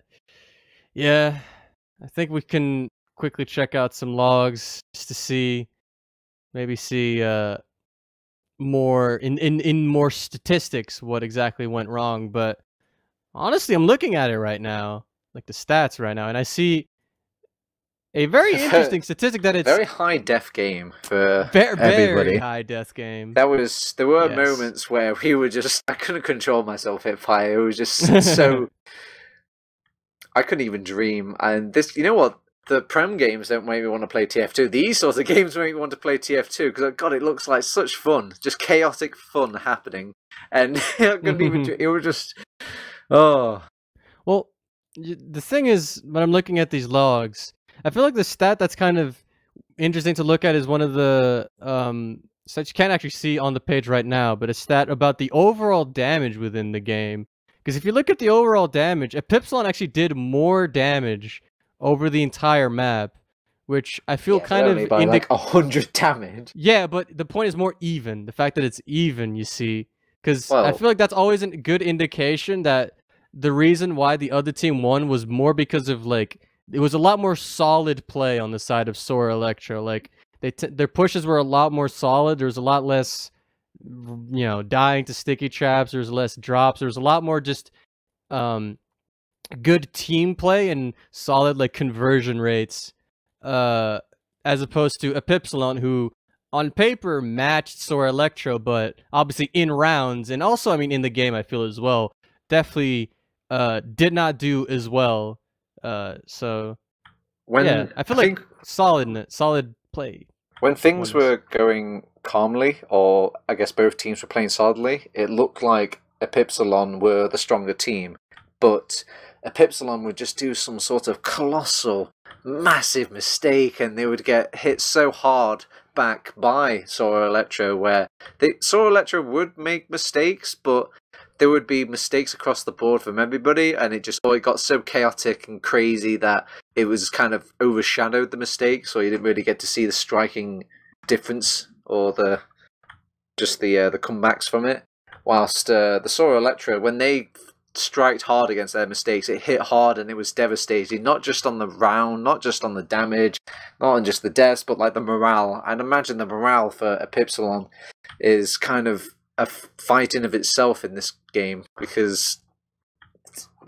yeah, I think we can quickly check out some logs just to see, maybe see more in more statistics what exactly went wrong. But honestly, I'm looking at it right now, like the stats right now, and I see a very interesting statistic that it's very high def game for very everybody. High death game. There were moments where we were just, I couldn't control myself, HiipFire. It was just so I couldn't even dream. And this, you know what? The Prem games don't make me want to play TF2. These sorts of games make me want to play TF2 because, God, it looks like such fun. Just chaotic fun happening. And I couldn't even, it was just, oh. Well, the thing is, when I'm looking at these logs, I feel like the stat that's kind of interesting to look at is one of the stats you can't actually see on the page right now, but a stat about the overall damage within the game. Because if you look at the overall damage, Epipslon actually did more damage over the entire map, which I feel kind of by like 100 damage. Yeah, but the point is more even. The fact that it's even, you see, because I feel like that's always a good indication that the reason why the other team won was more because of, like, it was a lot more solid play on the side of Sora Elektro. Like, their pushes were a lot more solid. There was a lot less, you know, dying to sticky traps. There was less drops. There was a lot more just good team play and solid, like, conversion rates, as opposed to Epipslon, who on paper matched Sora Elektro, but obviously in rounds, and also, I mean, in the game, I feel as well, definitely did not do as well. So yeah, I feel like solid play. When things were going calmly, or I guess both teams were playing solidly, it looked like Epipslon were the stronger team. But Epipslon would just do some sort of colossal, massive mistake, and they would get hit so hard back by Sora Elektro, where Sora Elektro would make mistakes, but there would be mistakes across the board from everybody, and it got so chaotic and crazy that it was kind of overshadowed the mistakes, so you didn't really get to see the striking difference or the comebacks from it. Whilst the Sora Elektro, when they striked hard against their mistakes, it hit hard and it was devastating, not just on the round, not just on the damage, not on just the deaths, but like the morale. And imagine the morale for Epipslon is kind of a fight in of itself in this game, because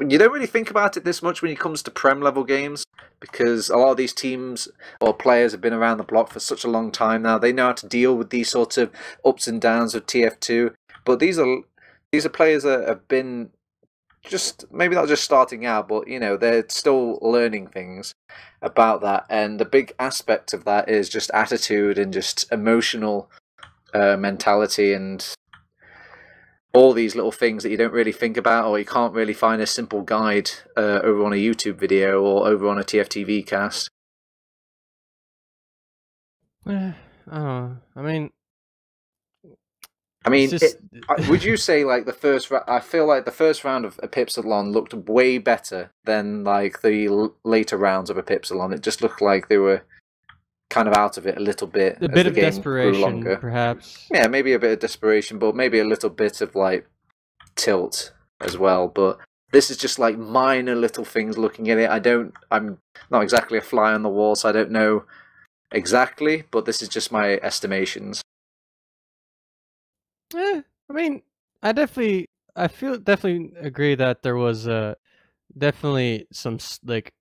you don't really think about it this much when it comes to Prem level games, because a lot of these teams or players have been around the block for such a long time now. They know how to deal with these sorts of ups and downs of TF2, but these are players that have been maybe not just starting out, but you know, they're still learning things about that. And the big aspect of that is just attitude and just emotional mentality and all these little things that you don't really think about, or you can't really find a simple guide over on a YouTube video or over on a TFTV cast. I mean, would you say like the first? I feel like the first round of Epipslon looked way better than like the later rounds of Epipslon. It just looked like they were kind of out of it a little bit. A bit of desperation, perhaps. Yeah, maybe a bit of desperation, but maybe a little bit of like tilt as well. But this is just like minor little things looking at it. I'm not exactly a fly on the wall, so I don't know exactly, but this is just my estimations. I mean, I definitely agree that there was definitely some like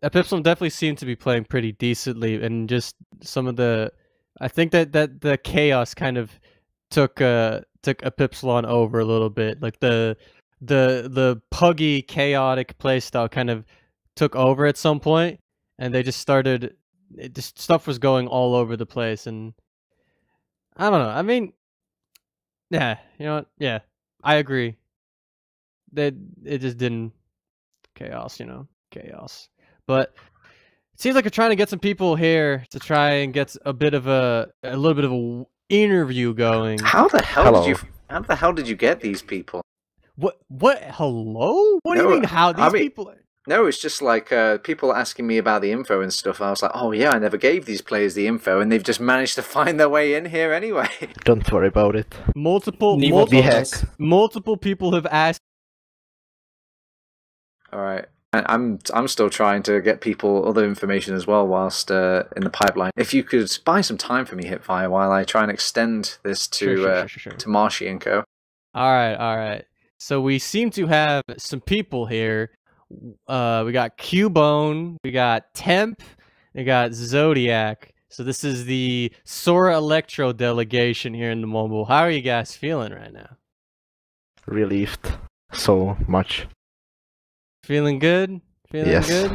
Epipslon definitely seemed to be playing pretty decently, and just some of the, I think that the chaos kind of took Epipslon over a little bit. Like the puggy chaotic playstyle kind of took over at some point, and they just started. Stuff was going all over the place, and I don't know. I mean, yeah, you know what? Yeah, I agree. That it just didn't chaos, chaos. But it seems like you're trying to get some people here to try and get a little bit of a interview going. How the hell did you get these people? What? Hello? What do you mean? How these people? No, it's just like people asking me about the info and stuff. I was like, oh yeah, I never gave these players the info, and they've just managed to find their way in here anyway. Don't worry about it. Multiple people have asked. All right, I'm still trying to get people other information as well whilst in the pipeline. If you could buy some time for me, HiipFire, while I try and extend this to to Marshy and Co. All right. So we seem to have some people here. We got Cubone, we got Temp, we got Zodiac. So this is the Sora Elektro delegation here in the mobile. How are you guys feeling right now? Relieved so much. Feeling good? Feeling good?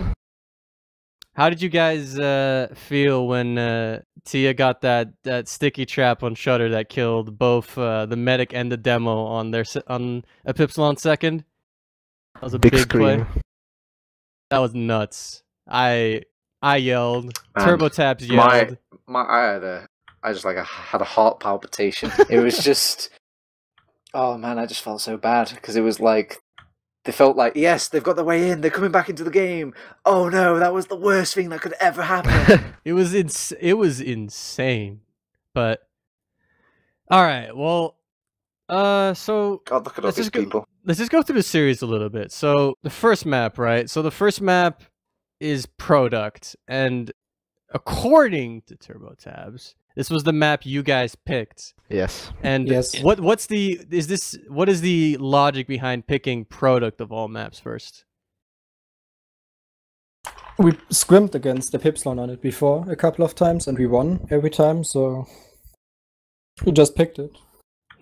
How did you guys feel when Tia got that sticky trap on Shutter that killed both the medic and the demo on Epipslon second? That was a big play. That was nuts. I yelled. TurboTabs yelled. I had a heart palpitation. It was just, oh man, I just felt so bad because it was like they felt like, yes, they've got their way in. They're coming back into the game. Oh no, that was the worst thing that could ever happen. It was insane. But all right, well, so God, look at all these people. Let's just go through the series a little bit. So the first map, right? So the first map is Product, and according to TurboTabs, this was the map you guys picked. Yes. And yes. What is the logic behind picking Product of all maps first? We scrimmed against Epipslon on it before a couple of times, and we won every time, so we just picked it.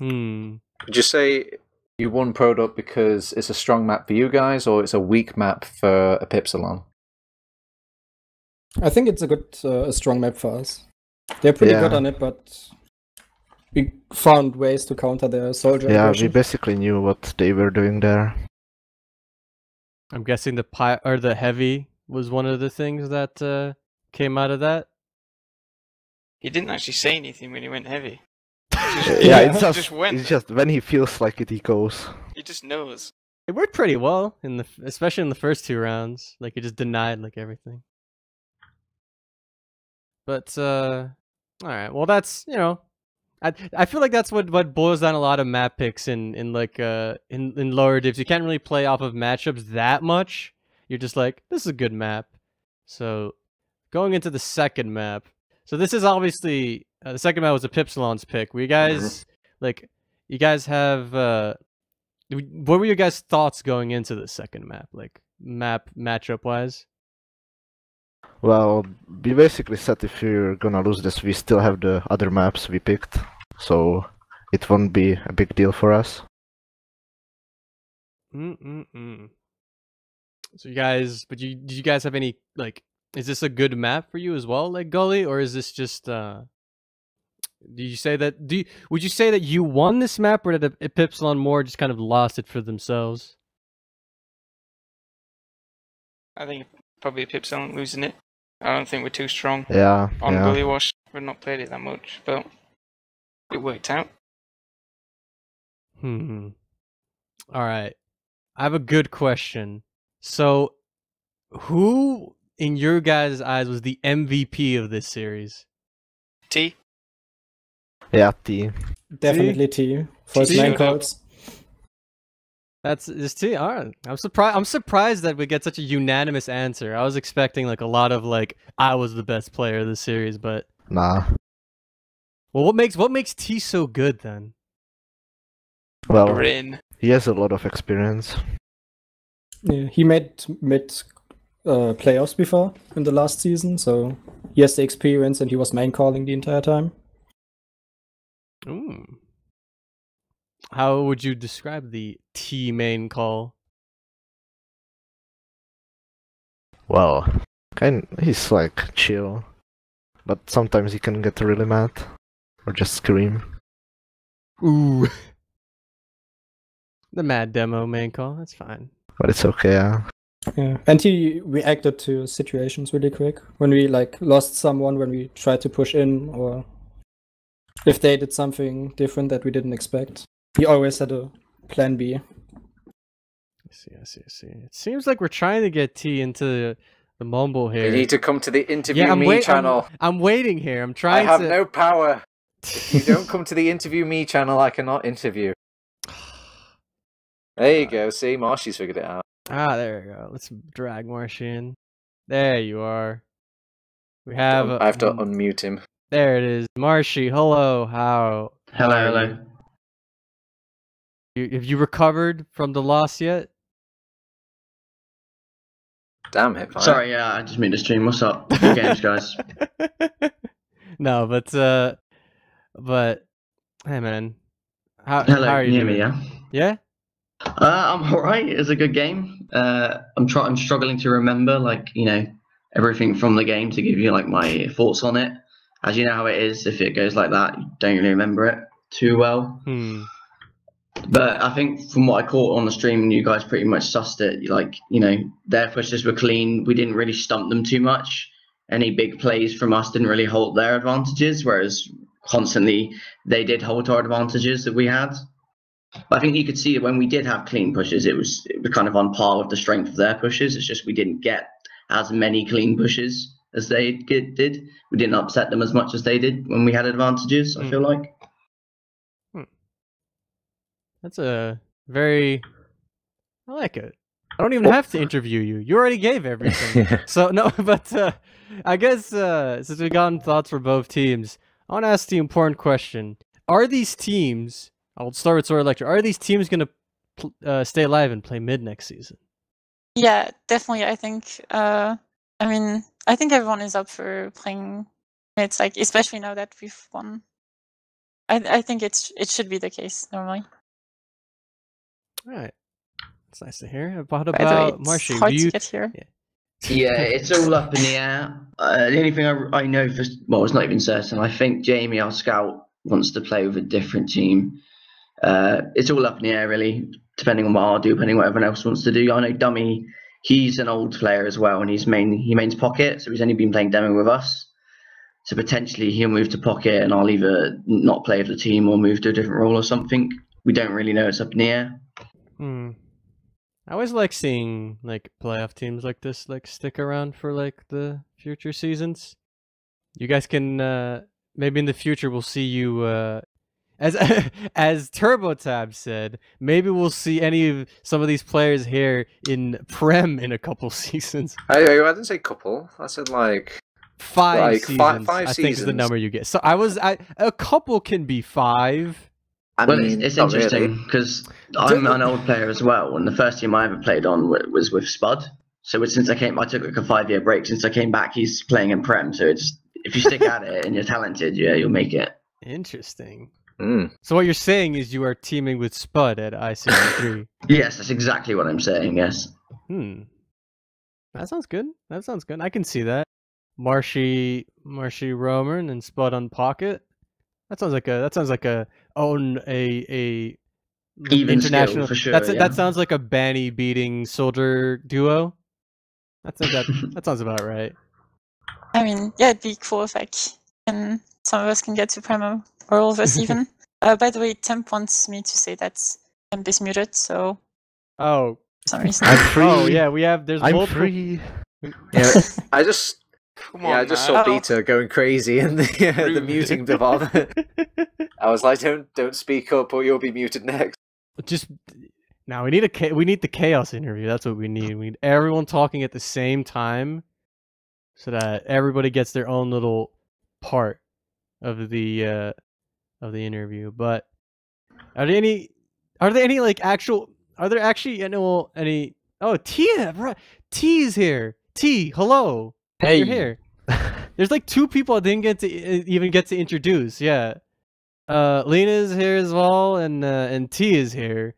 Would you say you won Product because it's a strong map for you guys, or it's a weak map for Epipslon? I think it's a strong map for us. They're pretty good on it, but we found ways to counter their soldier aggression. We basically knew what they were doing there. I'm guessing the heavy was one of the things that came out of that. He didn't actually say anything when he went heavy. just went. It's just when he feels like it, he goes. He just knows. It worked pretty well especially in the first 2 rounds. Like it just denied like everything. But all right. Well, that's I feel like that's what boils down a lot of map picks in lower divs. You can't really play off of matchups that much. You're just like, this is a good map. So going into the second map. So this is obviously the second map was Epipslon's pick. Were you guys you guys have what were your guys' thoughts going into the second map? Like matchup wise? Well, we basically said if we're gonna lose this, we still have the other maps we picked, so it won't be a big deal for us. So you guys, did you guys have any is this a good map for you as well, like Gully, or is this just would you say that you won this map, or did Epipslon more just kind of lost it for themselves? I think probably Epipslon losing it. I don't think we're too strong. On Gully Wash, we've not played it that much, but it worked out. All right. I have a good question. So, who in your guys' eyes was the MVP of this series? T. Yeah, T. Definitely T. For his main calls. That's T. All right. I'm surprised that we get such a unanimous answer. I was expecting a lot of I was the best player of the series, but nah. Well, what makes T so good then? Well, Rin. He has a lot of experience. Yeah, he made playoffs before in the last season, so he has the experience, and he was main calling the entire time. Ooh. How would you describe the T main call? Well, he's chill, but sometimes he can get really mad or just scream. Ooh. The mad demo main call, that's fine. But it's okay, yeah. Yeah, and he reacted to situations really quick. When we lost someone, when we tried to push in, or if they did something different that we didn't expect. He always had a plan B. I see. It seems like we're trying to get T into the mumble here. You need to come to the interview me channel. I'm waiting here. I'm trying to... I have no power. If you don't come to the interview me channel, I cannot interview. There you go. See, Marshy's figured it out. Ah, there we go. Let's drag Marshy in. There you are. We have... I have to unmute him. There it is. Marshy, hello. How? Hello. Have you recovered from the loss yet? Damn, HiipFire. Sorry, yeah, I just made the stream. What's up? Good games, guys. No, but hey, man. How are you can you hear doing? me, yeah? Yeah? I'm alright. It was a good game. I'm struggling to remember, everything from the game to give you, my thoughts on it. As you know how it is, if it goes like that, you don't really remember it too well. But I think from what I caught on the stream, you guys pretty much sussed it. Their pushes were clean. We didn't really stump them too much. Any big plays from us didn't really hold their advantages, whereas constantly they did hold our advantages that we had. But I think you could see that when we did have clean pushes, it was kind of on par with the strength of their pushes. It's just we didn't get as many clean pushes as they did. We didn't upset them as much as they did when we had advantages, I feel like. That's I like it. I don't even have to interview you. You already gave everything. So, no, but I guess since we've gotten thoughts for both teams, I want to ask the important question. Are these teams, I'll start with Sora Elektro, are these teams going to stay alive and play mid next season? Yeah, definitely. I think, I think everyone is up for playing mid, especially now that we've won. I think it should be the case, normally. All right. It's nice to hear. What about Marshy? Hard to get here. Yeah, it's all up in the air. The only thing I know it's not even certain. I think Jamie, our scout, wants to play with a different team. It's all up in the air, really, depending on what I'll do, depending on what everyone else wants to do. I know Dummy, he's an old player as well, and he mains pocket, so he's only been playing demo with us. So potentially he'll move to pocket, and I'll either not play for the team or move to a different role or something. We don't really know. It's up in the air. I always like seeing like playoff teams like this like stick around for like the future seasons. You guys can maybe in the future we'll see you as as TurboTabs said, maybe we'll see some of these players here in Prem in a couple seasons. I didn't say couple. I said like five seasons. Five I seasons. think is the number you get. So a couple can be 5. Well, it's interesting because I'm an old player as well, and the first team I ever played on was with Spud. So since I took like a 5-year break. Since I came back, he's playing in Prem. So if you stick at it and you're talented, yeah, you'll make it. Interesting. So what you're saying is you are teaming with Spud at I-63. Yes, that's exactly what I'm saying. Yes. That sounds good. That sounds good. I can see that. Marshy Roman and Spud on pocket. That sounds like a even international for sure. That sounds like a Banny beating soldier duo. That sounds about right. I mean, yeah, it'd be cool if some of us can get to Primo, or all of us even. By the way, Temp wants me to say that Temp is muted, so. Oh. For some reason. I'm free. Oh yeah, there's I'm multiple. free. Yeah, I just saw Oh. Beta going crazy in the muting department. I was like, don't speak up or you'll be muted next. Now we need the chaos interview. That's what we need. We need everyone talking at the same time, so that everybody gets their own little part of the interview. But are there actually any? Oh, Tia, right. T is here. T, hello. Hey, you're here. There's like 2 people I didn't even get to introduce. Yeah, Lena's here as well, and T is here.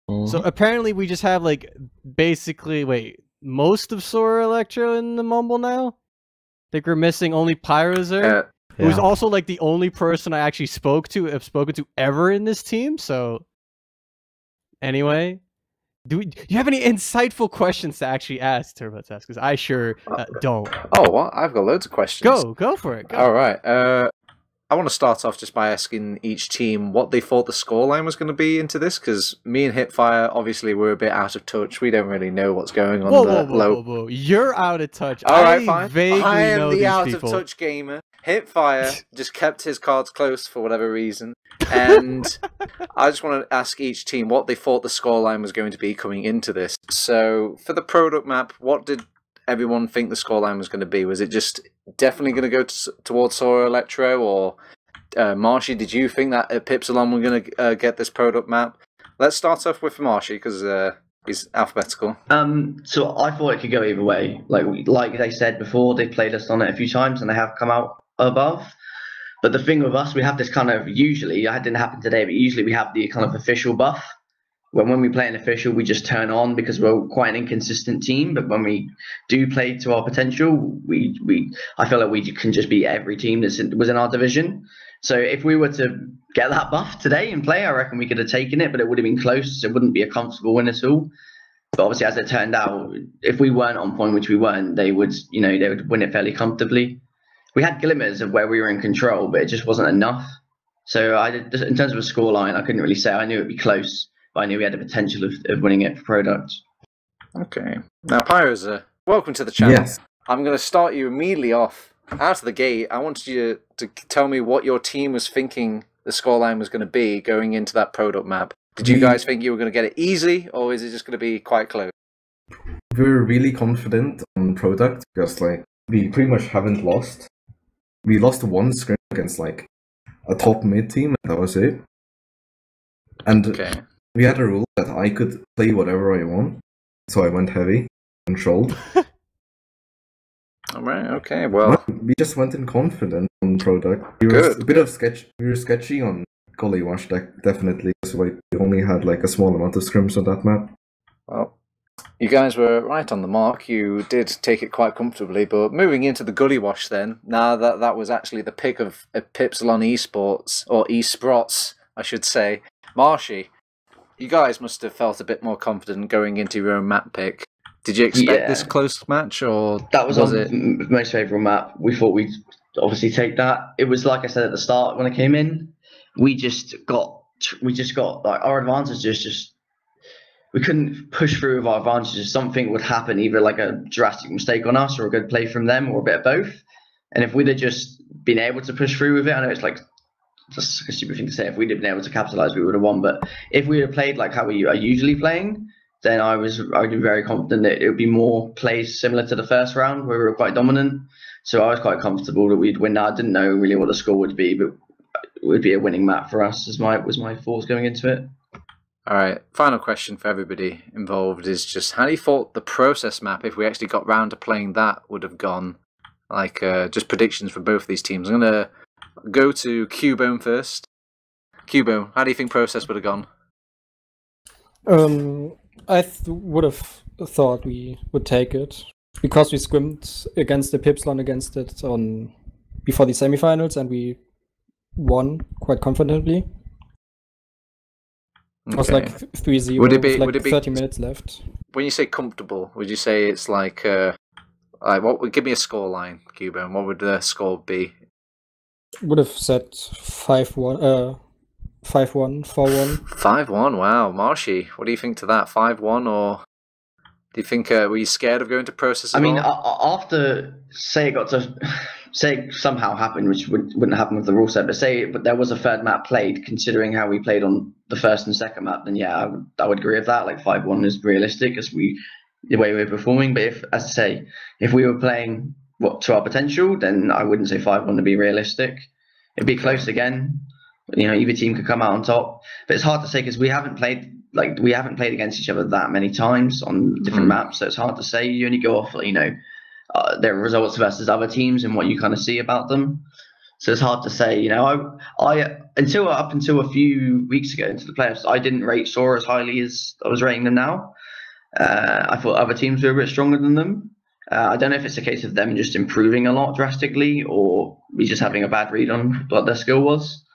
So apparently we just have like basically most of Sora Elektro in the Mumble now. I think we're missing only Pyrozer, who's also like the only person I actually spoken to ever in this team. So anyway, do you have any insightful questions to actually ask TurboTabs? Because I sure don't. Oh, what? I've got loads of questions. Go for it. Go. All right. I want to start off just by asking each team what they thought the scoreline was going to be into this, because me and HiipFire, obviously, we're a bit out of touch. We don't really know what's going on. Whoa. You're out of touch. All right, fine. Vaguely I am know the these out-of-touch gamer. HiipFire just kept his cards close for whatever reason. And I just want to ask each team what they thought the scoreline was going to be coming into this. So, for the product map, what did everyone think the scoreline was going to be? Was it just definitely going to go towards Sora Elektro, or Marshy, did you think that Epipslon were going to get this product map? Let's start off with Marshy, because he's alphabetical. So I thought it could go either way. Like they said before, they played us on it a few times and they have come out above. But the thing with us, we have this kind of, usually, it didn't happen today, but usually we have the kind of official buff. When we play an official, we just turn on because we're quite an inconsistent team. But when we do play to our potential, I feel like we can just beat every team that was in our division. So if we were to get that buff today and play, I reckon we could have taken it, but it would have been close. It wouldn't be a comfortable win at all. But obviously, as it turned out, if we weren't on point, which we weren't, they would win it fairly comfortably. We had glimmers of where we were in control, but it just wasn't enough. So in terms of a scoreline, I couldn't really say. I knew it'd be close, but I knew we had the potential of winning it for product. Okay. Now, Pyros, welcome to the channel. Yes. I'm going to start you immediately off. Out of the gate, I want you to tell me what your team was thinking the scoreline was going to be going into that product map. Did you guys think you were going to get it easy, or is it just going to be quite close? We were really confident on product because we pretty much haven't lost. We lost one scrim against a top mid team, and that was it. And we had a rule that I could play whatever I want, so I went heavy, controlled. Alright, okay, well... We just went in confident on product. We were a bit of we were sketchy on Gully Wash deck, definitely, so we only had a small amount of scrims on that map. Well, you guys were right on the mark. You did take it quite comfortably, but moving into the Gully Wash then, now that was actually the pick of Epipslon eSports, or eSprots, I should say. Marshy, you guys must have felt a bit more confident going into your own map pick. Did you expect this close match, or that was our most favourable map? We thought we'd obviously take that. It was like I said at the start when I came in, we just got like our advantages. Just we couldn't push through with our advantages. Something would happen, either like a drastic mistake on us, or a good play from them, or a bit of both. And if we'd have just been able to push through with it, I know it's like just a stupid thing to say. If we'd have been able to capitalise, we would have won. But if we had played like how we are usually playing, then I'd be very confident that it would be more plays similar to the first round where we were quite dominant. So I was quite comfortable that we'd win. I didn't know really what the score would be, but it would be a winning map for us. Was my thoughts going into it. All right. Final question for everybody involved is just how do you thought the process map, if we actually got round to playing that, would have gone? Like just predictions for both of these teams. I'm gonna go to Cubone first. Cubone, how do you think process would have gone? I would have thought we would take it because we scrimmed against the Epipslon against it before the semifinals, and we won quite confidently. It was like 3-0 with 30 minutes left. When you say comfortable, would you say it's like what would give me a score line, Cubone? What would the score be? Would have said 5-1, 5-1, 4-1. 5-1, wow. Marshy, what do you think to that? 5-1, or do you think, were you scared of going to process? I mean, after, say it somehow happened, which wouldn't happen with the rule set, but there was a third map played, considering how we played on the first and second map, then yeah, I would agree with that. Like 5-1 is realistic as the way we're performing. But if we were playing to our potential, then I wouldn't say 5-1 to be realistic. It'd be close again. You know, either team could come out on top, but it's hard to say because we haven't played against each other that many times on different maps, so it's hard to say. You only go off, their results versus other teams and what you kind of see about them. So it's hard to say. You know, up until a few weeks ago into the playoffs, I didn't rate Sora as highly as I was rating them now. I thought other teams were a bit stronger than them. I don't know if it's a case of them just improving a lot drastically, or me just having a bad read on what their skill was.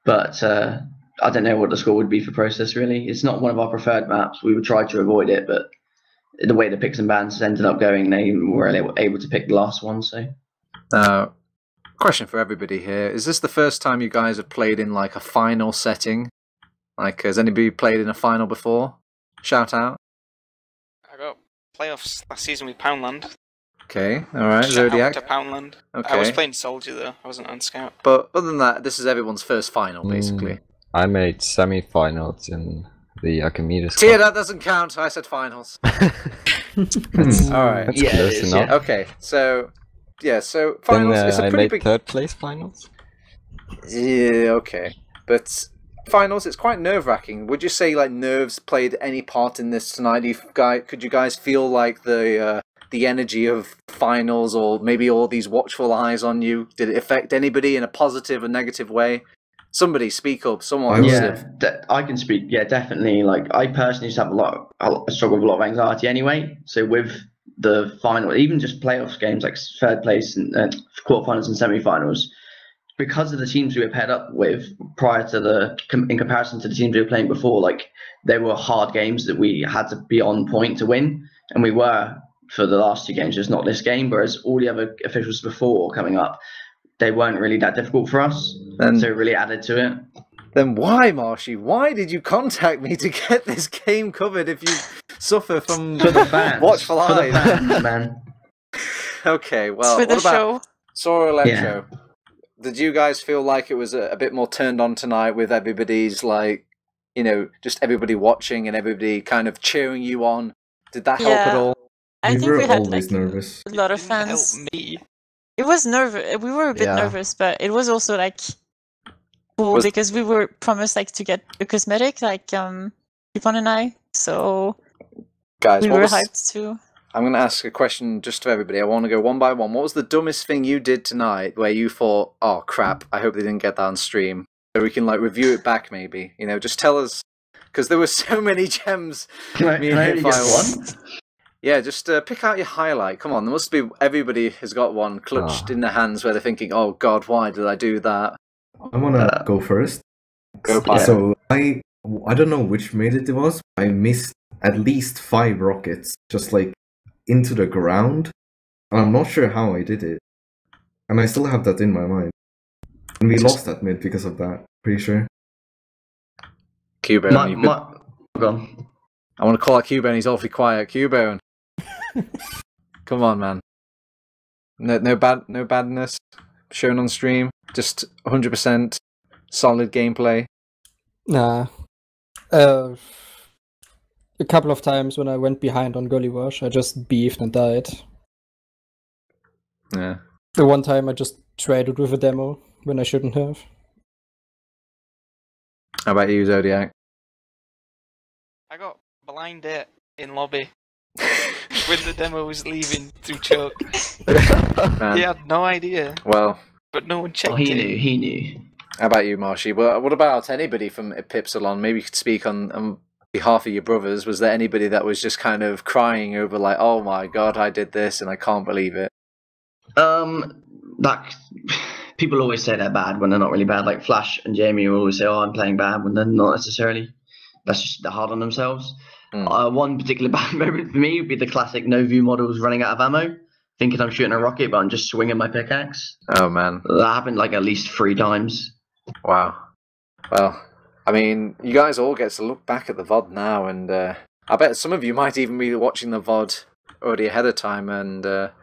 But I don't know what the score would be for process, really. It's not one of our preferred maps. We would try to avoid it, but the way the picks and bans ended up going, they were able to pick the last one. So, question for everybody here. Is this the first time you guys have played in like a final setting? Like, has anybody played in a final before? Shout out. I got playoffs last season with Poundland. Okay, alright, Shout Zodiac. out to Poundland. Okay. I was playing Soldier though, I wasn't on Scout. But other than that, this is everyone's first final, basically. I made semi-finals in the Archimedes. Yeah, that doesn't count. I said finals. Alright. That's close enough. Yeah. Okay, so finals. Then, it's a I pretty made big third place finals. Yeah, okay, but finals. It's quite nerve-wracking. Would you say like nerves played any part in this tonight? Could you guys feel like the energy of finals, or maybe all these watchful eyes on you? Did it affect anybody in a positive or negative way? Somebody speak up. Someone. Yeah, I can speak. Yeah, definitely. Like I personally just have I struggle with a lot of anxiety anyway. So with the final, even just playoffs games like third place and quarterfinals and semi-finals, because of the teams we were paired up with prior to in comparison to the teams we were playing before, like they were hard games that we had to be on point to win, and we were for the last two games, just not this game. Whereas all the other officials before coming up, they weren't really that difficult for us, so it really added to it. Then why, Marshy? Why did you contact me to get this game covered if you suffer from watchful eyes? For the fans, man. Okay, well, what about Sora Elektro? Yeah. Did you guys feel like it was a bit more turned on tonight with everybody's just everybody watching and everybody kind of cheering you on? Did that help at all? I think we had always nervous. A lot of fans. Help me. It was nervous. We were a bit nervous, but it was also like cool because we were promised to get a cosmetic, Yvonne and I. So guys, we were hyped too. I'm going to ask a question just to everybody. I want to go one by one. What was the dumbest thing you did tonight where you thought, "Oh crap, I hope they didn't get that on stream," so we can review it back? Maybe just tell us, because there were so many gems. Can I get one? Yeah, just pick out your highlight. Come on, there must be. Everybody has got one clutched in their hands where they're thinking, "Oh God, why did I do that?" I want to go first. Go, Pie. So I don't know which minute it was. I missed at least 5 rockets just like into the ground. And I'm not sure how I did it. And I still have that in my mind. And we lost that mid because of that, pretty sure. Cubone, Go on. I want to call out Cubone, he's awfully quiet. Cubone. Come on, man. No badness shown on stream. Just 100% solid gameplay. Nah. A couple of times when I went behind on Gully Wash, I just beefed and died. Yeah. The one time I just traded with a demo when I shouldn't have. How about you, Zodiac? I got blinded in lobby when the demo was leaving through choke. Man. He had no idea. Well, but no one checked. He knew. How about you, Marshy? Well, what about anybody from Epipslon? Maybe you could speak on behalf of your brothers. Was there anybody that was just kind of crying over like, oh my god, I did this and I can't believe it? Like, people always say they're bad when they're not really bad. Like Flash and Jamie will always say, oh, I'm playing bad when they're not necessarily. That's just they're hard on themselves. One particular bad moment for me would be the classic no view models running out of ammo, thinking I'm shooting a rocket, but I'm just swinging my pickaxe. Oh man, that happened like at least 3 times. Wow. Well, I mean, you guys all get to look back at the VOD now, and I bet some of you might even be watching the VOD already ahead of time. And other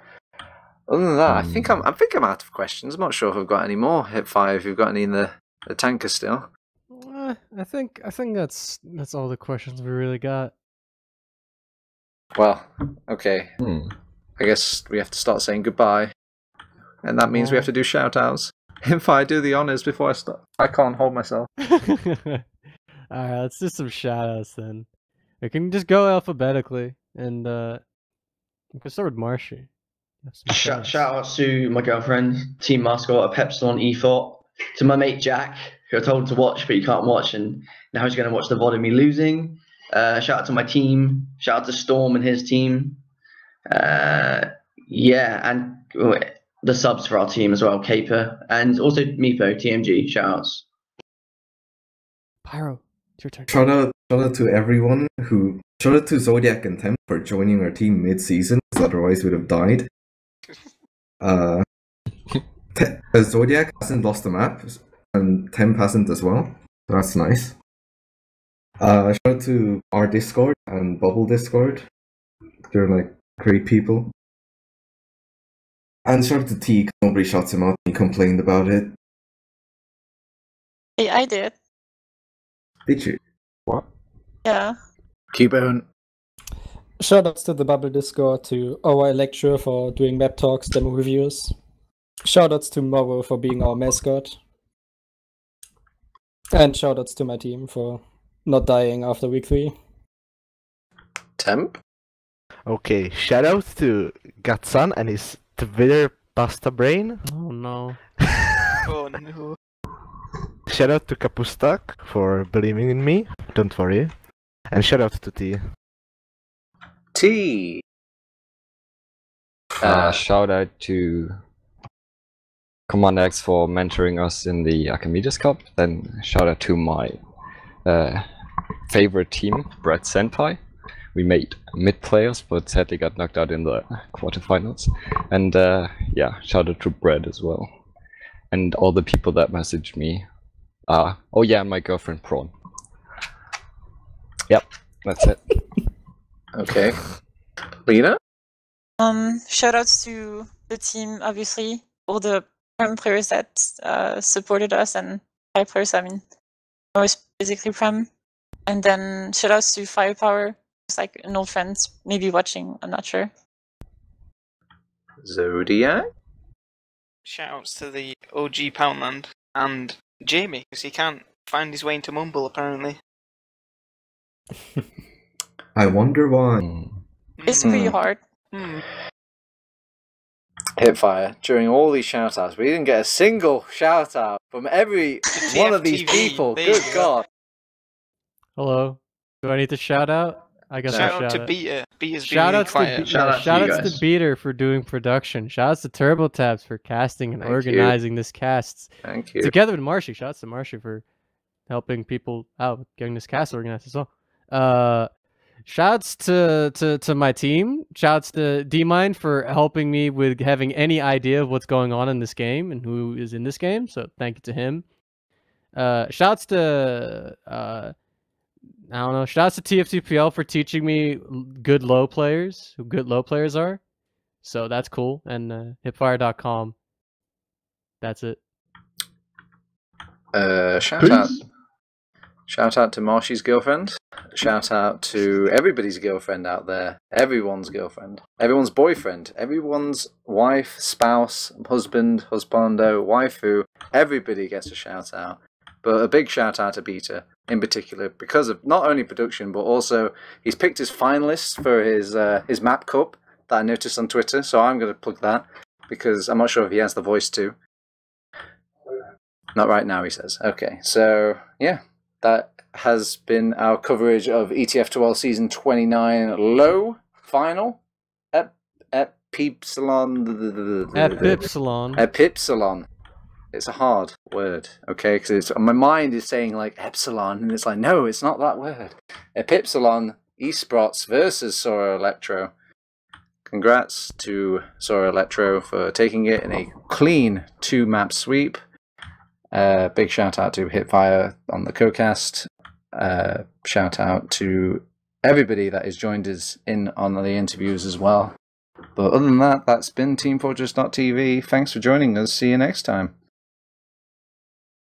than that, I think I'm out of questions. I'm not sure if I've got any more. HiipFire, if you've got any in the tanker still. I think that's all the questions we really got. Well, okay. I guess we have to start saying goodbye, and that means we have to do shout-outs. HiipFire, do the honors before I start. I can't hold myself. Alright, let's do some shout-outs then. We can just go alphabetically, and we can start with Marshy. Shout out to my girlfriend, team mascot at Epipslon, eFort. To my mate Jack, who I told to watch, but he can't watch, and now he's going to watch the VOD of me losing. Shout out to my team. Shout out to Storm and his team. Yeah, and the subs for our team as well, Caper, and also Meepo, TMG. Shout outs. Pyro, it's your turn. Shout out to everyone who. Shout out to Zodiac and Temp for joining our team mid-season, because otherwise we'd have died. Zodiac hasn't lost the map, and Temp hasn't as well. So that's nice. Shout out to our Discord and Bubble Discord. They're like great people. And shout out to T, nobody shouts him out, he complained about it. Hey, I did. Did you? What? Yeah. Cubone. Shoutouts to the Bubble Discord, to our Elektro for doing map talks, demo reviews. Shoutouts to Morrow for being our mascot. And shoutouts to my team for not dying after week 3. Temp? Okay, shoutouts to Gatsan and his Twitter pasta brain. Oh no. Oh no. Shoutout to Kapustak for believing in me. Don't worry. And shoutout to T. T. Shout out to Commander X for mentoring us in the Archimedes Cup. Then shout out to my favorite team, Brad Senpai. We made mid players, but sadly got knocked out in the quarterfinals. And yeah, shout out to Brad as well. And all the people that messaged me. Oh yeah, my girlfriend Prawn. Yep, that's it. Okay. Lena? Shoutouts to the team, obviously, all the Prem players that supported us, and Prime players, I mean, I was basically Prem. And then shoutouts to Firepower, it's like an old friend, maybe watching, I'm not sure. Zodiac? Shoutouts to the OG Poundland and Jamie, because he can't find his way into Mumble apparently. I wonder why. It's pretty hard. HiipFire, during all these shoutouts, we didn't get a single shoutout from every one of these people. Good God. Hello. Do I need to shout out? I guess Shout I'll out shout to out. Beater. Beater's Shout being outs really quiet. to Shout out to you guys. Beater for doing production. Shout outs to TurboTabs for casting and Thank you. organizing this cast. Thank you. Together with Marshy. Shout outs to Marshy for helping people out with getting this cast organized as well. Shouts to my team. Shouts to D-Mine for helping me with having any idea of what's going on in this game and who is in this game. So thank you to him. Shouts to I don't know. Shouts to TF2PL for teaching me who good low players are. So that's cool. And HiipFire.com. That's it. Shout out to Marshy's girlfriend. Shout out to everybody's girlfriend out there. Everyone's girlfriend. Everyone's boyfriend. Everyone's wife, spouse, husband, husbando, waifu. Everybody gets a shout out. But a big shout out to Beta in particular because of not only production but also he's picked his finalists for his map cup that I noticed on Twitter. So I'm going to plug that because I'm not sure if he has the voice too. Not right now, he says. Okay, so yeah. That has been our coverage of ETF2L Season 29 Low Final. Epipslon. Epipslon. It's a hard word, okay? Because my mind is saying like epsilon, and it's like, no, it's not that word. Epipslon eSprots versus Sora Elektro. Congrats to Sora Elektro for taking it in a clean 2-map sweep. Big shout out to HiipFire on the co-cast. Shout out to everybody that has joined us in on the interviews as well. But other than that, that's been teamfortress.tv. Thanks for joining us. See you next time.